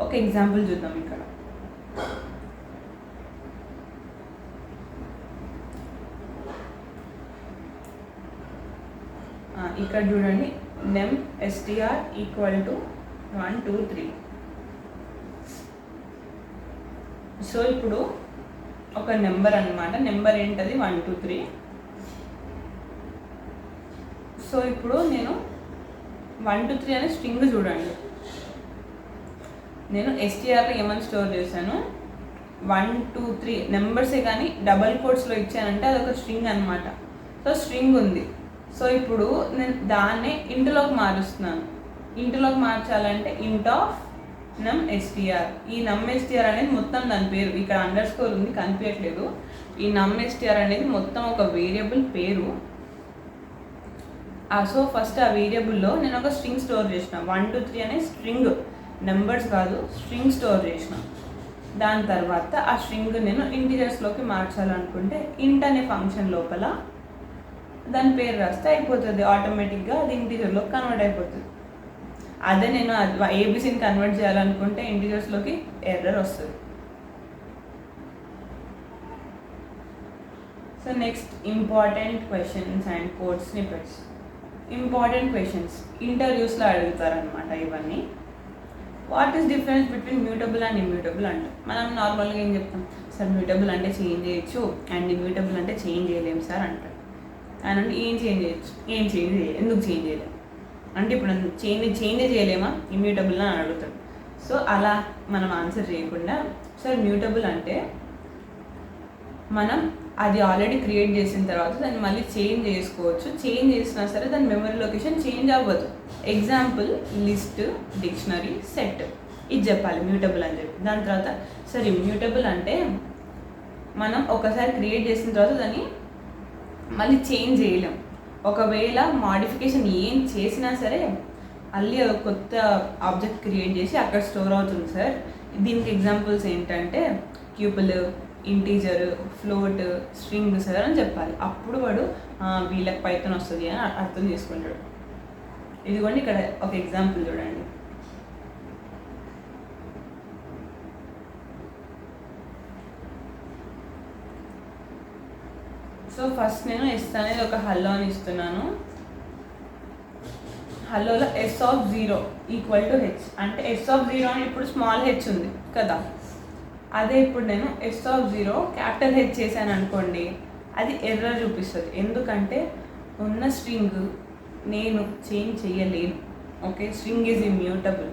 ఒక ఎగ్జాంపుల్ చూద్దాం. ఇక్కడ చూడండి, nem str = 1 2 3. సో ఇప్పుడు ఒక నెంబర్ అనమాట, నెంబర్ ఏంటది? 1 2 3. సో ఇప్పుడు నేను 1 2 3 అనే స్ట్రింగ్ చూడండి, నేను STRలో ఏమని స్టోర్ చేశాను? 1 2 3 నెంబర్సే, కానీ డబల్ కోట్స్లో ఇచ్చానంటే అదొక స్ట్రింగ్ అనమాట. సో స్ట్రింగ్ ఉంది. సో ఇప్పుడు నేను దాన్నే ఇంట్లోకి మారుస్తున్నాను. ఇంట్లోకి మార్చాలంటే ఇంట్ ఆఫ్ num str. ఈ num str అనేది మొత్తం దాని పేరు, ఇక్కడ అండర్స్కోర్ ఉంది కనిపించట్లేదు. ఈ num str అనేది మొత్తం ఒక వేరియబుల్ పేరు. సో ఫస్ట్ ఆ వేరియబుల్లో నేను ఒక స్ట్రింగ్ స్టోర్ చేసిన, 1 2 3 అనే స్ట్రింగ్, నెంబర్స్ కాదు, స్ట్రింగ్ స్టోర్ చేసిన. దాని తర్వాత ఆ స్ట్రింగ్ నేను ఇంటీజర్స్లోకి మార్చాలనుకుంటే ఇంట్ అనే ఫంక్షన్ లోపల దాని పేరు రాస్తే అయిపోతుంది. ఆటోమేటిక్గా అది ఇంటీజర్లోకి కన్వర్ట్ అయిపోతుంది. అదే నేను ఏబీసీని కన్వర్ట్ చేయాలనుకుంటే ఇంటీజర్స్లోకి ఎర్రర్ వస్తుంది. So next important questions and code snippets. Important questions ఇంటర్వ్యూస్లో అడుగుతారనమాట ఇవన్నీ. What is difference between mutable and immutable అంటే మనం నార్మల్గా ఏం చెప్తాం? సార్ మ్యూటబుల్ అంటే చేంజ్ చేయొచ్చు, అండ్ ఇమ్యూటబుల్ అంటే చేంజ్ చేయలేము సార్ అంటారు. అని అంటే ఏం చేంజ్ చేయొచ్చు, ఏం చేంజ్ చేయలేదు, ఎందుకు చేంజ్ చేయలేము అంటే ఇప్పుడు చేంజ్ చేయలేమా ఇమ్యూటబుల్ అని అడుగుతాడు. సో అలా మనం ఆన్సర్ చేయకుండా, సార్ మ్యూటబుల్ అంటే మనం అది ఆల్రెడీ క్రియేట్ చేసిన తర్వాత దాన్ని మళ్ళీ చేంజ్ చేసుకోవచ్చు. చేంజ్ చేసినా సరే దాని మెమరీ లొకేషన్ చేంజ్ అవ్వదు. ఎగ్జాంపుల్ లిస్ట్, డిక్షనరీ, సెట్ ఇది చెప్పాలి మ్యూటబుల్ అని చెప్పి. దాని తర్వాత సరే మ్యూటబుల్ అంటే మనం ఒకసారి క్రియేట్ చేసిన తర్వాత దాన్ని మళ్ళీ చేంజ్ చేయలేం. ఒకవేళ మాడిఫికేషన్ ఏం చేసినా సరే మళ్ళీ ఒక కొత్త ఆబ్జెక్ట్ క్రియేట్ చేసి అక్కడ స్టోర్ అవుతుంది సార్. దీనికి ఎగ్జాంపుల్స్ ఏంటంటే ట్యూపుల్, ఇంటీజర్, ఫ్లోట్, స్ట్రింగ్ సార్ అని చెప్పాలి. అప్పుడు వాడు వీళ్ళకి పైథాన్ వస్తుంది అని అర్థం చేసుకుంటాడు. ఇదిగోండి ఇక్కడ ఒక ఎగ్జాంపుల్ చూడండి. సో ఫస్ట్ నేను ఎస్ అనేది ఒక హలో అని ఇస్తున్నాను. హలోలో S(0) = H అంటే S(0) అని ఇప్పుడు స్మాల్ హెచ్ ఉంది కదా. అదే ఇప్పుడు నేను S(0) క్యాపిటల్ హెచ్ చేశాను అనుకోండి, అది ఎర్రర్ చూపిస్తుంది. ఎందుకంటే ఉన్న స్ట్రింగ్ నేను చేంజ్ చేయలేను. Okay, string is immutable.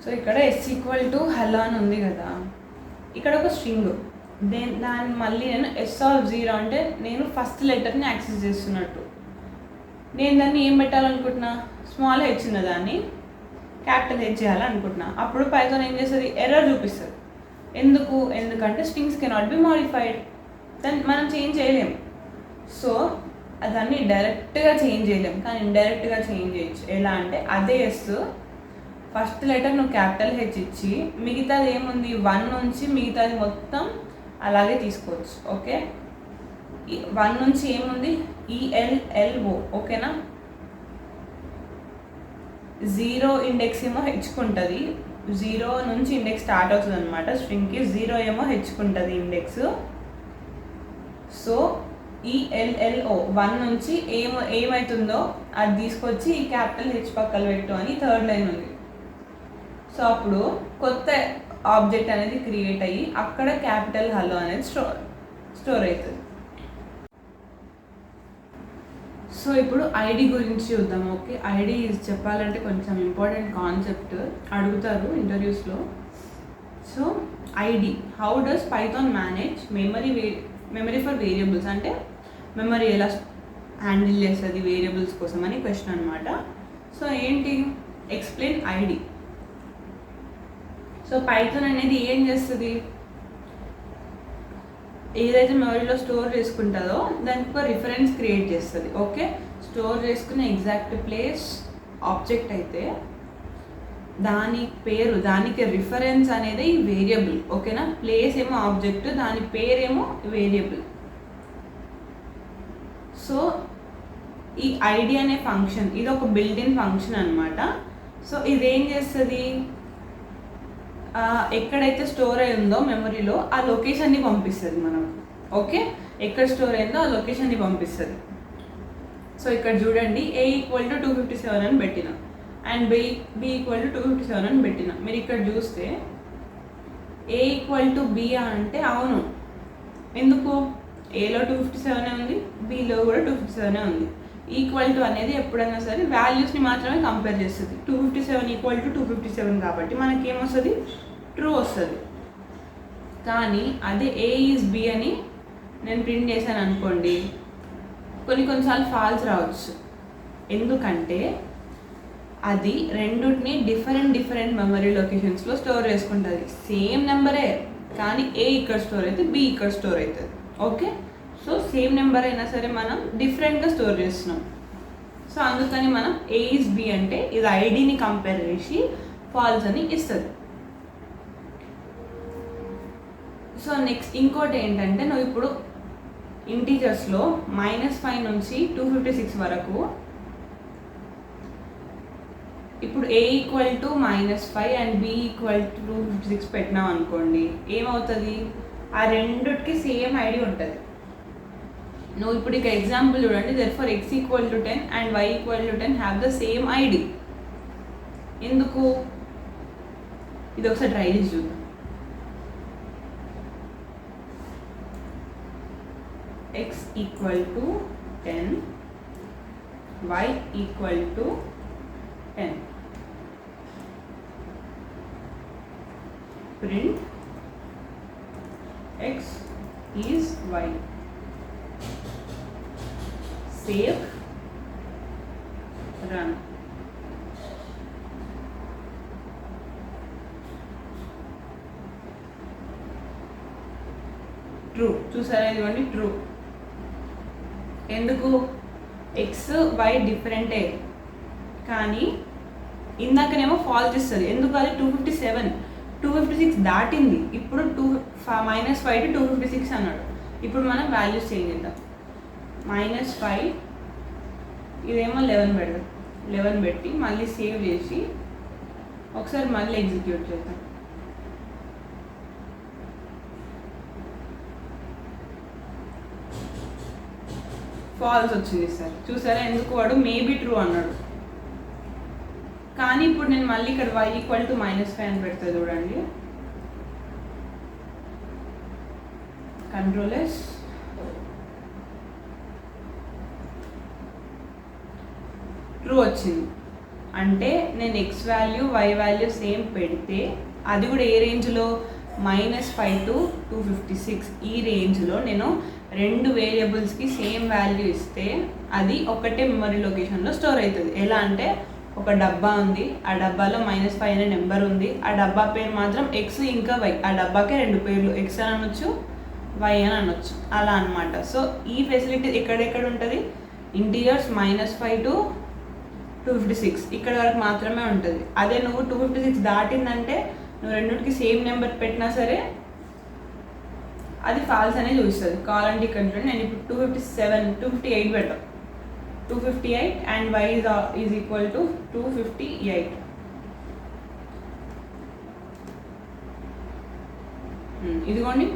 So ఇక్కడ S హలో అని ఉంది కదా, ఇక్కడ ఒక స్ట్రింగ్. దాన్ని మళ్ళీ నేను S(0) అంటే నేను ఫస్ట్ లెటర్ని యాక్సెస్ చేస్తున్నట్టు. నేను దాన్ని ఏం పెట్టాలనుకుంటున్నా, స్మాల్ హెచ్ ఉన్న దాన్ని క్యాపిటల్ హెచ్ చేయాలనుకుంటున్నా. అప్పుడు పైథాన్ ఏం చేస్తుంది, ఎర్రర్ చూపిస్తుంది. ఎందుకంటే స్ట్రింగ్స్ కెనాట్ బి మాడిఫైడ్, దాన్ని మనం చేంజ్ చేయలేము. సో దాన్ని డైరెక్ట్గా చేంజ్ చేయలేము, కానీ ఇండైరెక్ట్గా చేంజ్ చేయొచ్చు. ఎలా అంటే అదే ఎస్ ఫస్ట్ లెటర్ నువ్వు క్యాపిటల్ హెచ్ ఇచ్చి మిగతాది ఏముంది 1 నుంచి మిగతాది మొత్తం అలాగే తీసుకోవచ్చు. ఓకే, 1 నుంచి ఏముంది ELLO. ఓకేనా, 0 ఇండెక్స్ ఏమో హెచ్చుకుంటుంది. 0 నుంచి ఇండెక్స్ స్టార్ట్ అవుతుంది అనమాట. స్ట్రింగ్కి 0 ఏమో హెచ్చుకుంటుంది ఇండెక్స్. సో ELLO 1 నుంచి ఏమవుతుందో అది తీసుకొచ్చి ఈ క్యాపిటల్ హెచ్ పక్కన పెట్టు అని థర్డ్ లైన్ ఉంది. సో అప్పుడు కొత్త ఆబ్జెక్ట్ అనేది క్రియేట్ అయ్యి అక్కడ క్యాపిటల్ హలో అనేది స్టోర్ అవుతుంది. సో ఇప్పుడు ఐడి గురించి చూద్దాం. ఓకే, ఐడి చెప్పాలంటే కొంచెం ఇంపార్టెంట్ కాన్సెప్ట్, అడుగుతారు ఇంటర్వ్యూస్లో. So ID, how does Python manage memory for variables, అంటే మెమరీ ఎలా హ్యాండిల్ చేస్తుంది వేరియబుల్స్ కోసం అని క్వశ్చన్ అనమాట. సో ఏంటి, ఎక్స్ప్లెయిన్ ఐడి. సో పైథాన్ అనేది ఏం చేస్తుంది, ఏదైతే మెమరీలో స్టోర్ చేసుకుంటుందో దానికి ఒక రిఫరెన్స్ క్రియేట్ చేస్తుంది. ఓకే, స్టోర్ చేసుకునే ఎగ్జాక్ట్ ప్లేస్ ఆబ్జెక్ట్ అయితే దాని పేరు, దానికి రిఫరెన్స్ అనేది వేరియబుల్. ఓకేనా, ప్లేస్ ఏమో ఆబ్జెక్ట్, దాని పేరేమో వేరియబుల్. సో ఈ ఐడి అనే ఫంక్షన్ ఇది ఒక బిల్ట్-ఇన్ ఫంక్షన్ అనమాట. సో ఇదేం చేస్తుంది, ఎక్కడైతే స్టోర్ అయి ఉందో మెమరీలో ఆ లొకేషన్ని పంపిస్తుంది మనకు. ఓకే, ఎక్కడ స్టోర్ అయిందో ఆ లొకేషన్ని పంపిస్తుంది. సో ఇక్కడ చూడండి, A = 257 అని పెట్టిన అండ్ B = 257 అని పెట్టిన. మీరు ఇక్కడ చూస్తే A = B అంటే అవును, ఎందుకు Aలో 257 ఉంది, Bలో కూడా 257 ఉంది. ఈక్వల్ టు అనేది ఎప్పుడైనా సరే వాల్యూస్ని మాత్రమే కంపేర్ చేస్తుంది. 257 = 257 కాబట్టి మనకి ఏమొస్తుంది, ట్రూ వస్తుంది. కానీ అదే A ఈజ్ B అని నేను ప్రింట్ చేశాను అనుకోండి, కొన్నిసార్లు ఫాల్స్ రావచ్చు. ఎందుకంటే అది రెండుని డిఫరెంట్ మెమరీ లొకేషన్స్లో స్టోర్ చేసుకుంటుంది. సేమ్ నెంబరే కానీ A ఇక్కడ స్టోర్ అవుతుంది, B ఇక్కడ స్టోర్ అవుతుంది. ఓకే, సో సేమ్ నెంబర్ అయినా సరే మనం డిఫరెంట్గా స్టోర్ చేస్తున్నాం. సో అందుకని మనం A ఈజ్ B అంటే ఇది ఐడిని కంపేర్ చేసి ఫాల్స్ అని ఇస్తుంది. సో నెక్స్ట్ ఇంకోటి ఏంటంటే, నువ్వు ఇప్పుడు ఇంటీజర్స్లో -5 నుంచి 256 వరకు ఇప్పుడు A = -5 అండ్ B = 256 పెట్టినాం అనుకోండి, ఏమవుతుంది, ఆ రెండుకి సేమ్ ఐడి ఉంటుంది. నువ్వు ఇప్పుడు ఇక ఎగ్జాంపుల్ చూడండి, therefore x = 10 and y = 10 have the same ID. ఎందుకు, ఇది ఒకసారి ట్రై చేసి చూద్దాం. x = 10, y = 10. print x is y. Save, run. True. చూసారా, ఇదిగోండి ట్రూ. ఎందుకు? ఎక్స్ వై డిఫరెంటే, కానీ ఇందాకనేమో ఫాల్స్ ఇస్తుంది. ఎందుకు? అది 256 దాటింది. ఇప్పుడు -5 to 256 అన్నాడు. ఇప్పుడు మనం వాల్యూస్ చేంజ్ చేద్దాం. -5 ఇదేమో 11 పెడదాం. 11 పెట్టి మళ్ళీ సేవ్ చేసి ఒకసారి మళ్ళీ ఎగ్జిక్యూట్ చేద్దాం. ఫాల్స్ వచ్చింది సార్. చూసారా, ఎందుకు? వాడు మేబీ ట్రూ అన్నాడు. కానీ ఇప్పుడు నేను మళ్ళీ ఇక్కడ y = -5 అని పెడతా. చూడండి, కంట్రోల్ S, ట్రూ వచ్చింది. అంటే నేను x value y value same పెడితే అది కూడా ఏ రేంజ్లో? -5 to 256 ఈ రేంజ్లో నేను రెండు వేరియబుల్స్కి సేమ్ వాల్యూ ఇస్తే అది ఒకటే మెమరీ లొకేషన్లో స్టోర్ అవుతుంది. ఎలా అంటే, ఒక డబ్బా ఉంది, ఆ డబ్బాలో -5 అనే నెంబర్ ఉంది, ఆ డబ్బా పేరు మాత్రం x ఇంకా y. ఆ డబ్బాకే రెండు పేర్లు, x అని అనొచ్చు, y అని అనొచ్చు, అలా అనమాట. సో ఈ ఫెసిలిటీ ఎక్కడెక్కడ ఉంటుంది? ఇంటీరియర్స్ -5 to 256 ఇక్కడ వరకు మాత్రమే ఉంటుంది. అదే నువ్వు 256 దాటిందంటే నువ్వు రెండింటికి సేమ్ నెంబర్ పెట్టినా సరే అది ఫాల్స్ అనే చూపిస్తుంది. కావాలంటే ఇక్కడ నేను ఇప్పుడు 258 పెడతాం. 258 and y is equal to 258. ఇదిగోండి,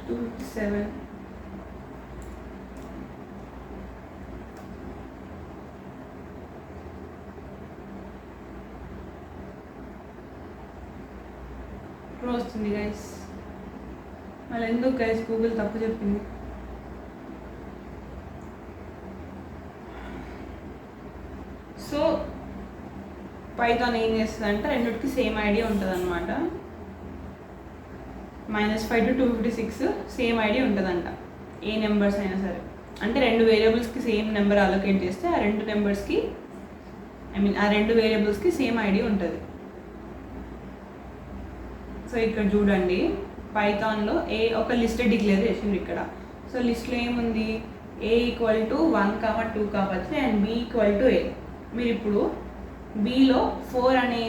$257. వస్తుంది గైస్. మళ్ళీ ఎందుకు గైస్ గూగుల్ తప్పు చెప్పింది? సో పైథాన్ ఏం చేస్తుంది అంటే రెండింటికి సేమ్ ఐడియా ఉంటుంది అనమాట. -5 to 256 సేమ్ ఐడియా ఉంటుందంట, ఏ నెంబర్స్ అయినా సరే. అంటే రెండు వేరియబుల్స్కి సేమ్ నెంబర్ అలొకేట్ చేస్తే ఆ రెండు నెంబర్స్కి ఆ రెండు వేరియబుల్స్కి సేమ్ ఐడియా ఉంటుంది. సో ఇక్కడ చూడండి, పైథాన్లో ఒక లిస్ట్ డిక్లేర్ చేసింది ఇక్కడ. సో లిస్ట్లో ఏముంది? a = 1, 2 కావచ్చు అండ్ b = a. మీరు ఇప్పుడు bలో 4 అనే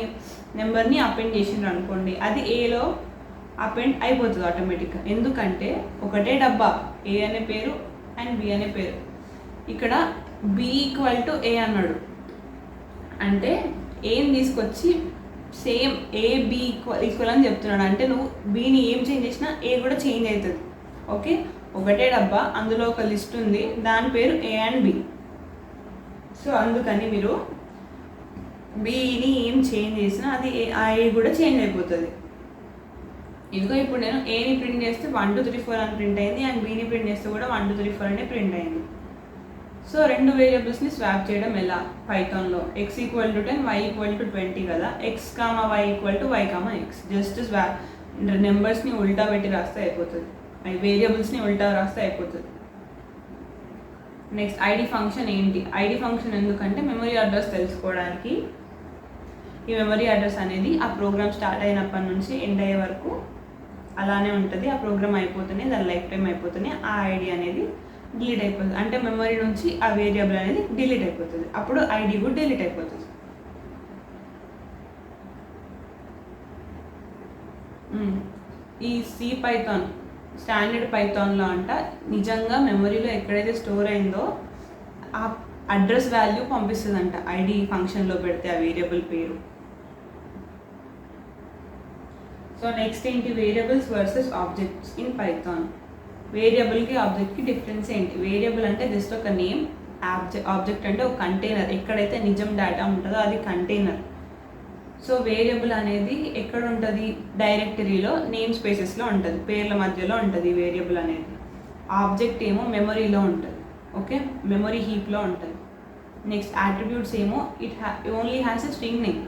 నెంబర్ని అపెండ్ చేసిండ్రు అనుకోండి, అది ఏలో అపెండ్ అయిపోతుంది ఆటోమేటిక్గా. ఎందుకంటే ఒకటే డబ్బా, ఏ అనే పేరు అండ్ బి అనే పేరు. ఇక్కడ b = a అన్నాడు అంటే ఏం తీసుకొచ్చి సేమ్ ఏ బి ఈక్వల్ అని చెప్తున్నాడు. అంటే నువ్వు బీని ఏం చేంజ్ చేసినా ఏ కూడా చేంజ్ అవుతుంది. ఓకే, ఒకటే డబ్బా, అందులో ఒక లిస్ట్ ఉంది, దాని పేరు ఏ అండ్ బి. సో అందుకని మీరు బీని ఏం చేంజ్ చేసినా అది ఆ ఏ కూడా చేంజ్ అయిపోతుంది. ఇదిగో ఇప్పుడు నేను ఏని ప్రింట్ చేస్తే 1 2 3 4 అని ప్రింట్ అయింది అండ్ బీని ప్రింట్ చేస్తే కూడా 1 2 3 4 అనే ప్రింట్ అయింది. సో రెండు వేరియబుల్స్ని స్వాప్ చేయడం ఎలా? పైథాన్లో x = 10, y = 20 కదా. x, y = y, x. Just swap నెంబర్స్ని ఉల్టా పెట్టి రాస్తే అయిపోతుంది, వేరియబుల్స్ని ఉల్టా రాస్తే అయిపోతుంది. నెక్స్ట్ ఐడి ఫంక్షన్ ఏంటి? ఐడి ఫంక్షన్ ఎందుకంటే మెమరీ అడ్రస్ తెలుసుకోవడానికి. ఈ మెమరీ అడ్రస్ అనేది ఆ ప్రోగ్రామ్ స్టార్ట్ అయినప్పటి నుంచి ఎండ్ అయ్యే వరకు అలానే ఉంటుంది. ఆ ప్రోగ్రామ్ అయిపోతేనే, దాని లైఫ్ టైం అయిపోతేనే ఆ ఐడి అనేది డిలీట్ అయిపోతుంది. అంటే మెమరీ నుంచి ఆ వేరియబుల్ అనేది డిలీట్ అయిపోతుంది, అప్పుడు ఐడి కూడా డిలీట్ అయిపోతుంది. ఈ సి పైథాన్ స్టాండర్డ్ పైథాన్లో అంట నిజంగా మెమరీలో ఎక్కడైతే స్టోర్ అయిందో ఆ అడ్రస్ వాల్యూ పంపిస్తుంది అంట ఐడి ఫంక్షన్లో పెడితే ఆ వేరియబుల్ పేరు. సో నెక్స్ట్ ఏంటి? Variables versus objects in Python. వేరియబుల్కి ఆబ్జెక్ట్కి డిఫరెన్స్ ఏంటి? వేరియబుల్ అంటే జస్ట్ ఒక నేమ్, ఆబ్జెక్ట్ అంటే ఒక కంటైనర్, ఎక్కడైతే నిజం డేటా ఉంటుందో అది కంటైనర్. సో వేరియబుల్ అనేది ఎక్కడ ఉంటుంది? డైరెక్టరీలో నేమ్ స్పేసెస్లో ఉంటుంది, పేర్ల మధ్యలో ఉంటుంది వేరియబుల్ అనేది. ఆబ్జెక్ట్ ఏమో మెమరీలో ఉంటుంది, ఓకే, మెమరీ హీప్లో ఉంటుంది. నెక్స్ట్ అట్రిబ్యూట్స్ ఏమో it only has a string name.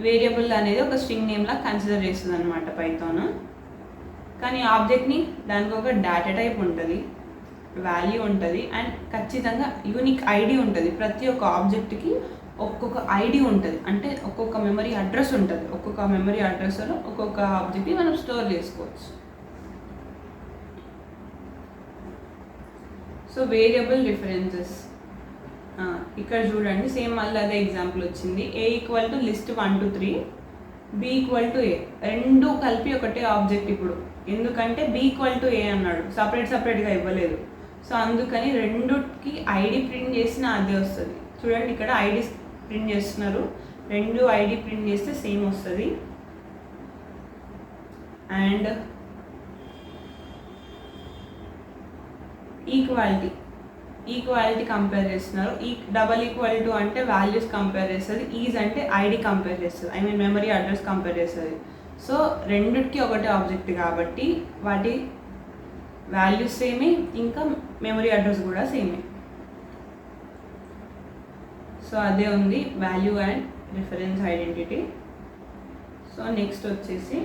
Variable అనేది ఒక స్ట్రింగ్ నేమ్లా కన్సిడర్ చేస్తుంది అనమాట పైథాన్. కానీ ఆబ్జెక్ట్ని దానికి ఒక డేటా టైప్ ఉంటుంది, వాల్యూ ఉంటుంది, అండ్ ఖచ్చితంగా యూనిక్ ఐడి ఉంటుంది. ప్రతి ఒక్క ఆబ్జెక్ట్కి ఒక్కొక్క ఐడి ఉంటుంది, అంటే ఒక్కొక్క మెమరీ అడ్రస్ ఉంటుంది. ఒక్కొక్క మెమరీ అడ్రస్లో ఒక్కొక్క ఆబ్జెక్ట్ని మనం స్టోర్ చేసుకోవచ్చు. సో వేరియబుల్ రిఫరెన్సెస్ ఇక్కడ చూడండి, సేమ్ మళ్ళీ అదే ఎగ్జాంపుల్ వచ్చింది. A equal to list 1 to 3, B equal to A, రెండు కలిపి ఒకటే ఆబ్జెక్ట్. ఇప్పుడు ఎందుకంటే B ఈక్వల్ టు A అన్నాడు, సపరేట్గా ఇవ్వలేదు. సో అందుకని రెండుకి ఐడి ప్రింట్ చేసిన అదే వస్తుంది. చూడండి ఇక్కడ ఐడి ప్రింట్ చేస్తున్నారు, రెండు ఐడి ప్రింట్ చేస్తే సేమ్ వస్తుంది. అండ్ ఈక్వాలిటీ కంపేర్ చేస్తున్నారు. డబల్ ఈక్వల్ టు అంటే వాల్యూస్ కంపేర్ చేస్తుంది, ఈజ్ అంటే ఐడి కంపేర్ చేస్తుంది, I mean memory address compare చేస్తుంది. సో రెండుకి ఒకటే ఆబ్జెక్ట్ కాబట్టి వాటి వాల్యూస్ సేమే, ఇంకా మెమరీ అడ్రస్ కూడా సేమే. సో అదే ఉంది value and reference identity. So next వచ్చేసి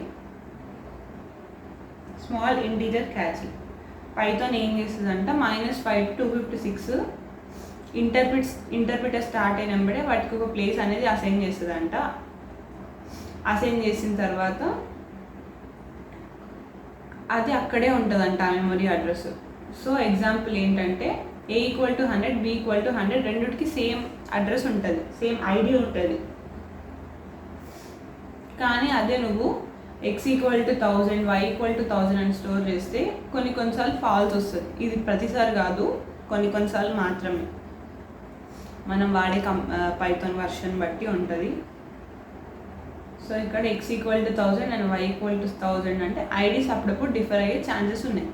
స్మాల్ ఇంటీజర్ క్యాచింగ్. పైథాన్ ఏం చేస్తుందంట, -5 to 256 ఇంటర్ప్రిటర్ స్టార్ట్ అయిన వెంబడే వాటికి ఒక ప్లేస్ అనేది అసైన్ చేస్తుందంట. అసైన్ చేసిన తర్వాత అది అక్కడే ఉంటుందంట ఆ మెమరీ అడ్రస్. సో ఎగ్జాంపుల్ ఏంటంటే A equal to 100, B equal to 100, రెండుకి సేమ్ అడ్రస్ ఉంటుంది, సేమ్ ఐడి ఉంటుంది. కానీ అదే నువ్వు X equal to 1000, Y equal to 1000 అని స్టోర్ చేస్తే కొన్నిసార్లు ఫాల్స్ వస్తుంది. ఇది ప్రతిసారి కాదు, కొన్నిసార్లు మాత్రమే. మనం వాడే పైథాన్ వర్షన్ బట్టి ఉంటుంది. సో ఇక్కడ X equal to 1000 and Y equal to 1000 అంటే ఐడీస్ అప్పుడప్పుడు డిఫర్ అయ్యే ఛాన్సెస్ ఉన్నాయి.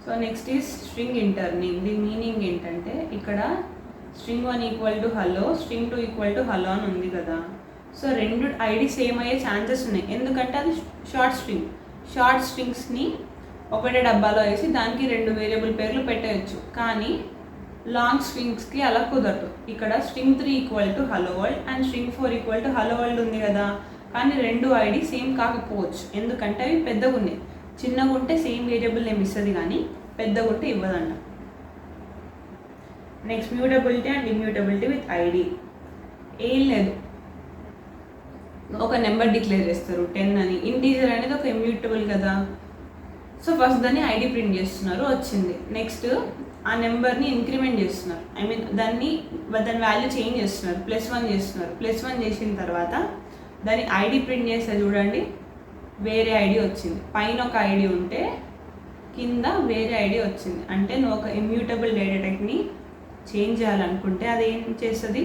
So next is string interning. దీని మీనింగ్ ఏంటంటే ఇక్కడ string 1 equal to hello, string 2 equal to hello అని ఉంది కదా. సో రెండు ఐడి సేమ్ అయ్యే ఛాన్సెస్ ఉన్నాయి, ఎందుకంటే అది షార్ట్ స్ట్రింగ్స్ని ఒకటే డబ్బాలో వేసి దానికి రెండు వేరియబుల్ పేర్లు పెట్టేయచ్చు. కానీ లాంగ్ స్ట్రింగ్స్కి అలా కుదరదు. ఇక్కడ string 3 equal to hello world and string 4 equal to hello world ఉంది కదా, కానీ రెండు ఐడి సేమ్ కాకపోవచ్చు, ఎందుకంటే అవి పెద్దగా ఉన్నాయి. చిన్నగా ఉంటే సేమ్ వేరియబుల్ నేమ్ ఇస్తుంది, కానీ పెద్దగా ఉంటే ఇవ్వదంట. Next mutability and immutability with ID. ఏం లేదు, ఒక నెంబర్ డిక్లేర్ చేస్తారు 10 అని. ఇంటీజర్ అనేది ఒక ఇమ్యూటబుల్ కదా, సో ఫస్ట్ దాన్ని ఐడి ప్రింట్ చేస్తున్నారు, వచ్చింది. నెక్స్ట్ ఆ నెంబర్ని ఇంక్రిమెంట్ చేస్తున్నారు, ఐ మీన్ దాని వాల్యూ చేంజ్ చేస్తున్నారు, +1 చేస్తున్నారు. +1 చేసిన తర్వాత దాన్ని ఐడి ప్రింట్ చేస్తే చూడండి వేరే ఐడి వచ్చింది. పైన ఒక ఐడి ఉంటే కింద వేరే ఐడి వచ్చింది. అంటే నువ్వు ఒక ఇమ్యూటబుల్ డేటా టైప్ని చేంజ్ చేయాలనుకుంటే అది ఏం చేస్తుంది,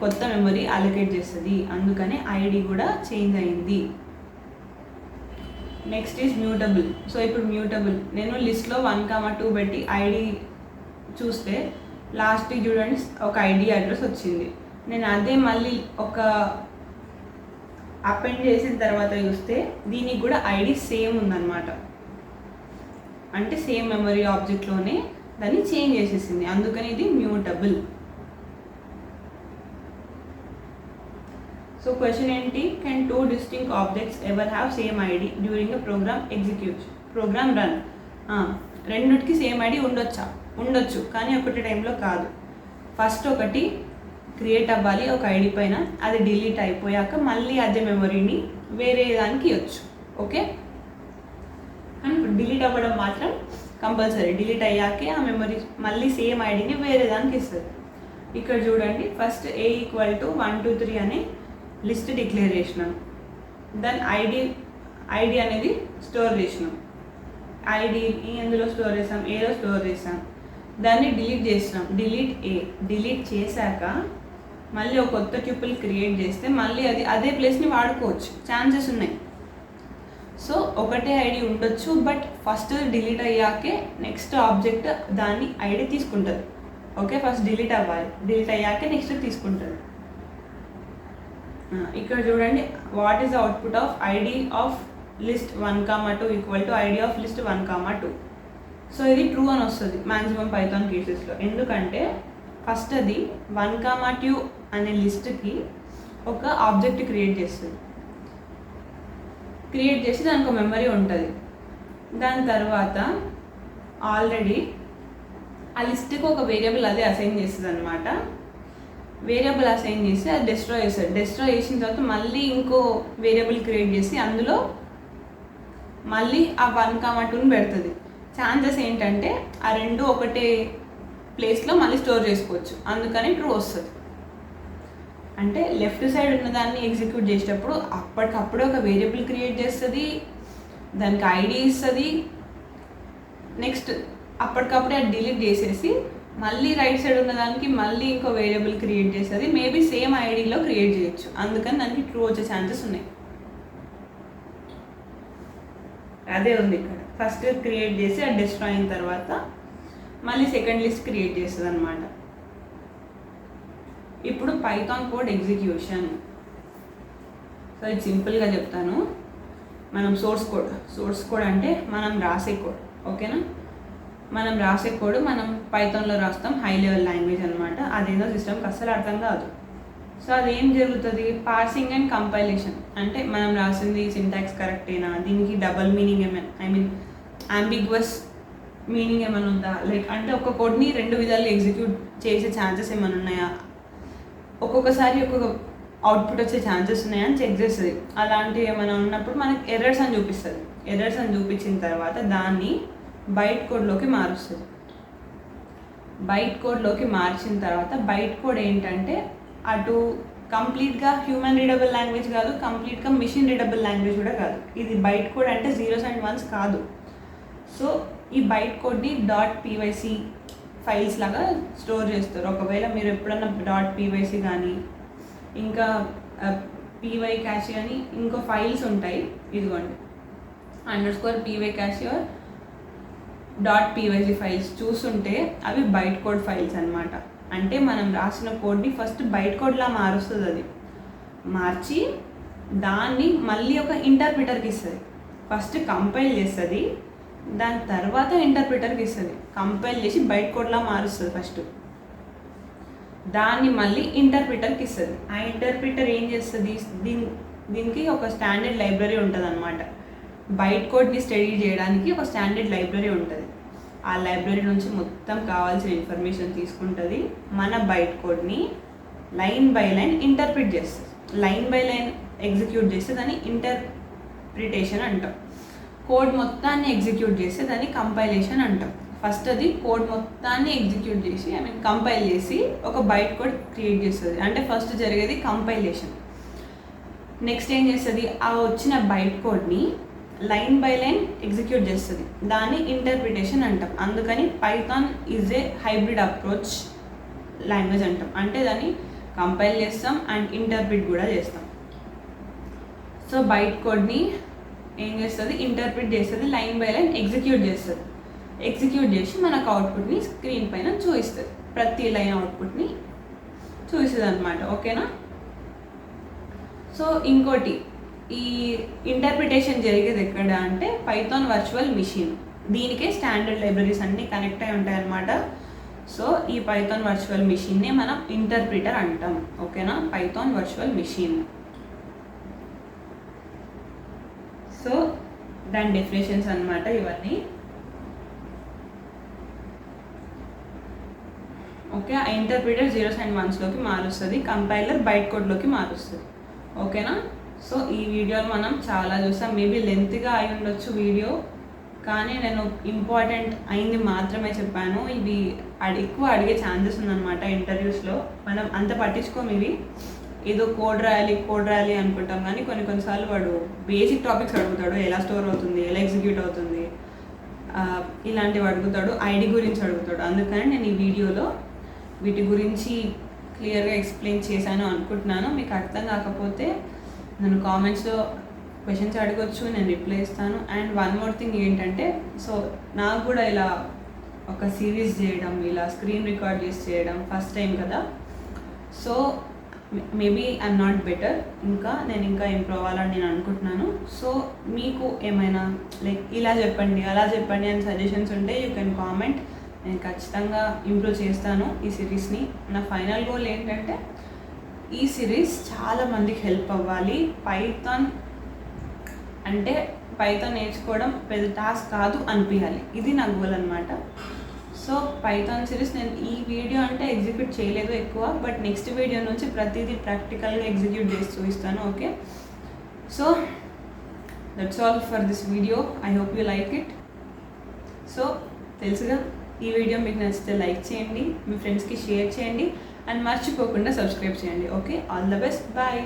కొత్త మెమరీ అలొకేట్ చేస్తుంది, అందుకనే ఐడి కూడా చేంజ్ అయింది. Next is mutable. సో ఇప్పుడు మ్యూటబుల్, నేను లిస్ట్లో 1, 2 పెట్టి ఐడి చూస్తే లాస్ట్కి చూడండి ఒక ఐడి అడ్రస్ వచ్చింది. నేను అదే మళ్ళీ ఒక అపెండ్ చేసిన తర్వాత చూస్తే దీనికి కూడా ఐడి సేమ్ ఉందన్నమాట, అంటే సేమ్ మెమరీ ఆబ్జెక్ట్లోనే దాన్ని చేంజ్ చేసేసింది, అందుకని ఇది మ్యూటబుల్. సో క్వశ్చన్ ఏంటి, can 2 distinct objects ever have same ID during a program run? రెండుకి సేమ్ ఐడి ఉండొచ్చు, కానీ ఒకటి టైంలో కాదు. ఫస్ట్ ఒకటి క్రియేట్ అవ్వాలి ఒక ఐడి పైన, అది డిలీట్ అయిపోయాక మళ్ళీ అదే మెమరీని వేరే దానికి ఇవ్వచ్చు, ఓకే. కానీ డిలీట్ అవ్వడం మాత్రం కంపల్సరీ, డిలీట్ అయ్యాకే ఆ మెమరీ మళ్ళీ సేమ్ ఐడిని వేరే దానికి ఇస్తుంది. ఇక్కడ చూడండి ఫస్ట్ A ఈక్వల్ టు 1, 2, 3 అనే లిస్ట్ డిక్లేర్ చేసినాం, దాని ఐడి అనేది స్టోర్ చేసినాం. ఐడి ఎందులో స్టోర్ చేసాం, ఏలో స్టోర్ చేసాం. దాన్ని డిలీట్ చేసినాం, డిలీట్ చేశాక మళ్ళీ ఒక కొత్త ట్యూపుల్ క్రియేట్ చేస్తే మళ్ళీ అదే ప్లేస్ని వాడుకోవచ్చు, ఛాన్సెస్ ఉన్నాయి. సో ఒకటే ఐడి ఉండొచ్చు, బట్ ఫస్ట్ డిలీట్ అయ్యాకే నెక్స్ట్ ఆబ్జెక్ట్ దాన్ని ఐడి తీసుకుంటుంది, ఓకే. ఫస్ట్ డిలీట్ అవ్వాలి, డిలీట్ అయ్యాకే నెక్స్ట్ తీసుకుంటుంది. ఇక్కడ చూడండి what is the output of ID of list 1, 2 = ID of list 1, 2. So ఇది ట్రూ అని వస్తుంది మ్యాక్సిమం పైథాన్ కేసెస్లో. ఎందుకంటే ఫస్ట్ అది 1, 2 అనే లిస్ట్కి ఒక ఆబ్జెక్ట్ క్రియేట్ చేస్తుంది. క్రియేట్ చేసి దానికి ఒక మెమరీ ఉంటుంది. దాని తర్వాత ఆల్రెడీ ఆ లిస్ట్కి ఒక వేరియబుల్ అదే అసైన్ చేస్తుంది అనమాట. వేరియబుల్ అసైన్ చేసి అది డిస్ట్రాయ్ చేస్తుంది. డిస్ట్రాయ్ చేసిన తర్వాత మళ్ళీ ఇంకో వేరియబుల్ క్రియేట్ చేసి అందులో మళ్ళీ ఆ 1, 2ని పెడుతుంది. ఛాన్సెస్ ఏంటంటే ఆ రెండు ఒకటే ప్లేస్లో మళ్ళీ స్టోర్ చేసుకోవచ్చు, అందుకని ట్రూ వస్తుంది. అంటే లెఫ్ట్ సైడ్ ఉన్నదాన్ని ఎగ్జిక్యూట్ చేసేటప్పుడు అప్పటికప్పుడే ఒక వేరియబుల్ క్రియేట్ చేస్తుంది, దానికి ఐడి ఇస్తుంది. నెక్స్ట్ అప్పటికప్పుడే అది డిలీట్ చేసేసి మళ్ళీ రైట్ సైడ్ ఉన్నదానికి మళ్ళీ ఇంకో వేరియబుల్ క్రియేట్ చేస్తుంది. మేబీ సేమ్ ఐడిలో క్రియేట్ చేయొచ్చు, అందుకని దానికి ట్రూ వచ్చే ఛాన్సెస్ ఉన్నాయి. అదే ఉంది ఇక్కడ. ఫస్ట్ క్రియేట్ చేసి అది డిస్ట్రాయ్ అయిన తర్వాత మళ్ళీ సెకండ్ లిస్ట్ క్రియేట్ చేస్తుంది అనమాట. ఇప్పుడు పైథాన్ కోడ్ ఎగ్జిక్యూషన్. సో ఇది సింపుల్గా చెప్తాను. మనం సోర్స్ కోడ్ అంటే మనం రాసే కోడ్, ఓకేనా? మనం రాసే కోడ్ మనం పైథాన్లో రాస్తాం, హై లెవెల్ లాంగ్వేజ్ అనమాట. అదేదో సిస్టమ్కి అస్సలు అర్థం కాదు. సో అదేం జరుగుతుంది, పార్సింగ్ అండ్ కంపైలేషన్. అంటే మనం రాసింది సింటాక్స్ కరెక్టేనా, దీనికి డబల్ మీనింగ్ ఏమైనా, ఐ మీన్ అంబిగ్వస్ మీనింగ్ ఏమైనా ఉందా, లైక్ అంటే ఒక కోడ్ని రెండు విధాలు ఎగ్జిక్యూట్ చేసే ఛాన్సెస్ ఏమైనా ఉన్నాయా, ఒక్కొక్కసారి ఒక్కొక్క అవుట్పుట్ వచ్చే ఛాన్సెస్ ఉన్నాయని చెక్ చేస్తుంది. అలాంటివి ఏమైనా ఉన్నప్పుడు మనకి ఎర్రర్స్ అని చూపిస్తుంది. ఎర్రర్స్ అని చూపించిన తర్వాత దాన్ని బైట్ కోడ్లోకి మారుస్తుంది. బైట్ కోడ్లోకి మార్చిన తర్వాత బైట్ కోడ్ ఏంటంటే అటు కంప్లీట్గా హ్యూమన్ రీడబుల్ లాంగ్వేజ్ కాదు, కంప్లీట్గా మిషన్ రీడబుల్ లాంగ్వేజ్ కూడా కాదు. ఇది బైట్ కోడ్ అంటే 0s and 1s కాదు. సో ఈ బైట్ కోడ్ని .pyc ఫైల్స్ లాగా స్టోర్ చేస్తారు. ఒకవేళ మీరు ఎప్పుడన్నా .pyc కానీ ఇంకా pycache అని ఇంకో ఫైల్స్ ఉంటాయి, ఇదిగోండి _pycache .pyc ఫైల్స్ చూస్తుంటే అవి బైట్ కోడ్ ఫైల్స్ అనమాట. అంటే మనం రాసిన కోడ్ని ఫస్ట్ బైట్ కోడ్లా మారుస్తుంది. అది మార్చి దాన్ని మళ్ళీ ఒక ఇంటర్ప్రిటర్కి ఇస్తుంది. ఫస్ట్ కంపైల్ చేస్తుంది, దాని తర్వాత ఇంటర్ప్రిటర్కి ఇస్తుంది. కంపైల్ చేసి బైట్ కోడ్లా మారుస్తుంది ఫస్ట్, దాన్ని మళ్ళీ ఇంటర్ప్రిటర్కి ఇస్తుంది. ఆ ఇంటర్ప్రిటర్ ఏం చేస్తుంది, దీనికి ఒక స్టాండర్డ్ లైబ్రరీ ఉంటుంది అనమాట. బైట్ కోడ్ని స్టడీ చేయడానికి ఒక స్టాండర్డ్ లైబ్రరీ ఉంటుంది. ఆ లైబ్రరీ నుంచి మొత్తం కావాల్సిన ఇన్ఫర్మేషన్ తీసుకుంటుంది. మన బైట్ కోడ్ని లైన్ బై లైన్ ఇంటర్ప్రిట్ చేస్తుంది. లైన్ బై లైన్ ఎగ్జిక్యూట్ చేస్తే దాన్ని ఇంటర్ప్రిటేషన్ అంటాం. కోడ్ మొత్తాన్ని ఎగ్జిక్యూట్ చేస్తే దాన్ని కంపైలేషన్ అంటాం. ఫస్ట్ అది కోడ్ మొత్తాన్ని ఎగ్జిక్యూట్ చేసి కంపైల్ చేసి ఒక బైట్ కోడ్ క్రియేట్ చేస్తుంది. అంటే ఫస్ట్ జరిగేది కంపైలేషన్. నెక్స్ట్ ఏం చేస్తుంది, ఆ వచ్చిన బైట్ కోడ్ని లైన్ బై లైన్ ఎగ్జిక్యూట్ చేస్తుంది. దాన్ని ఇంటర్ప్రిటేషన్ అంటాం. అందుకని Python is a hybrid approach language అంటాం. అంటే దాన్ని కంపైల్ చేస్తాం అండ్ ఇంటర్ప్రిట్ కూడా చేస్తాం. సో బైట్ కోడ్ని ఏం చేస్తుంది, ఇంటర్ప్రిట్ చేస్తుంది, లైన్ బై లైన్ ఎగ్జిక్యూట్ చేస్తుంది. ఎగ్జిక్యూట్ చేసి మనకు అవుట్పుట్ని స్క్రీన్ పైన చూపిస్తుంది. ప్రతి లైన్ అవుట్పుట్ని చూపిస్తుంది అనమాట, ఓకేనా? సో ఇంకోటి, ఈ ఇంటర్ప్రిటేషన్ జరిగేది ఎక్కడ అంటే పైథాన్ వర్చువల్ మిషన్. దీనికే స్టాండర్డ్ లైబ్రరీస్ అన్నీ కనెక్ట్ అయి ఉంటాయి అన్నమాట. సో ఈ పైథాన్ వర్చువల్ మిషన్నే మనం ఇంటర్ప్రిటర్ అంటాం, ఓకేనా? Python virtual machine. సో దాని డెఫినేషన్స్ అన్నమాట ఇవన్నీ, ఓకే? ఆ ఇంటర్ప్రిటర్ 0s and 1sలోకి మారుస్తుంది, కంపైలర్ బైట్ కోడ్లోకి మారుస్తుంది, ఓకేనా? సో ఈ వీడియోలో మనం చాలా చూసాం. మేబీ లెంత్గా అయి ఉండొచ్చు వీడియో, కానీ నేను ఇంపార్టెంట్ అయింది మాత్రమే చెప్పాను. ఇవి ఎక్కువ అడిగే ఛాన్సెస్ ఉందన్నమాట ఇంటర్వ్యూస్లో. మనం అంత పట్టించుకోము ఇవి, ఏదో కోడ్ రాయాలి అనుకుంటాం. కానీ కొన్నిసార్లు వాడు బేసిక్ టాపిక్స్ అడుగుతాడు, ఎలా స్టోర్ అవుతుంది, ఎలా ఎగ్జిక్యూట్ అవుతుంది, ఇలాంటివి అడుగుతాడు, ఐడి గురించి అడుగుతాడు. అందుకని నేను ఈ వీడియోలో వీటి గురించి క్లియర్గా ఎక్స్ప్లెయిన్ చేశాను అనుకుంటున్నాను. మీకు అర్థం కాకపోతే నన్ను కామెంట్స్లో క్వశ్చన్స్ అడగొచ్చు, నేను రిప్లై ఇస్తాను. అండ్ వన్ మోర్ థింగ్ ఏంటంటే, సో నాకు కూడా ఇలా ఒక సిరీస్ చేయడం, ఇలా స్క్రీన్ రికార్డ్ చేసి చేయడం ఫస్ట్ టైం కదా. So maybe I'm not better, నేను ఇంకా ఇంప్రూవ్ అవ్వాలని నేను అనుకుంటున్నాను. సో మీకు ఏమైనా లైక్ ఇలా చెప్పండి అలా చెప్పండి అని సజెషన్స్ ఉంటే యూ కెన్ కామెంట్. నేను ఖచ్చితంగా ఇంప్రూవ్ చేస్తాను ఈ సిరీస్ని. నా ఫైనల్ గోల్ ఏంటంటే ఈ సిరీస్ చాలామందికి హెల్ప్ అవ్వాలి. పైథాన్ నేర్చుకోవడం పెద్ద టాస్క్ కాదు అనిపించాలి, ఇది నా గోల్ అనమాట. సో పైథాన్ సిరీస్ నేను ఈ వీడియో అంటే ఎగ్జిక్యూట్ చేయలేదు ఎక్కువ, బట్ నెక్స్ట్ వీడియో నుంచి ప్రతిదీ ప్రాక్టికల్గా ఎగ్జిక్యూట్ చేసి చూపిస్తాను. Okay, so that's all for this video. I hope you like it. So తెలుసుగా, ఈ వీడియో మీకు నచ్చితే లైక్ చేయండి, మీ ఫ్రెండ్స్కి షేర్ చేయండి, అండ్ మర్చిపోకుండా సబ్స్క్రైబ్ చేయండి. Okay, all the best, bye.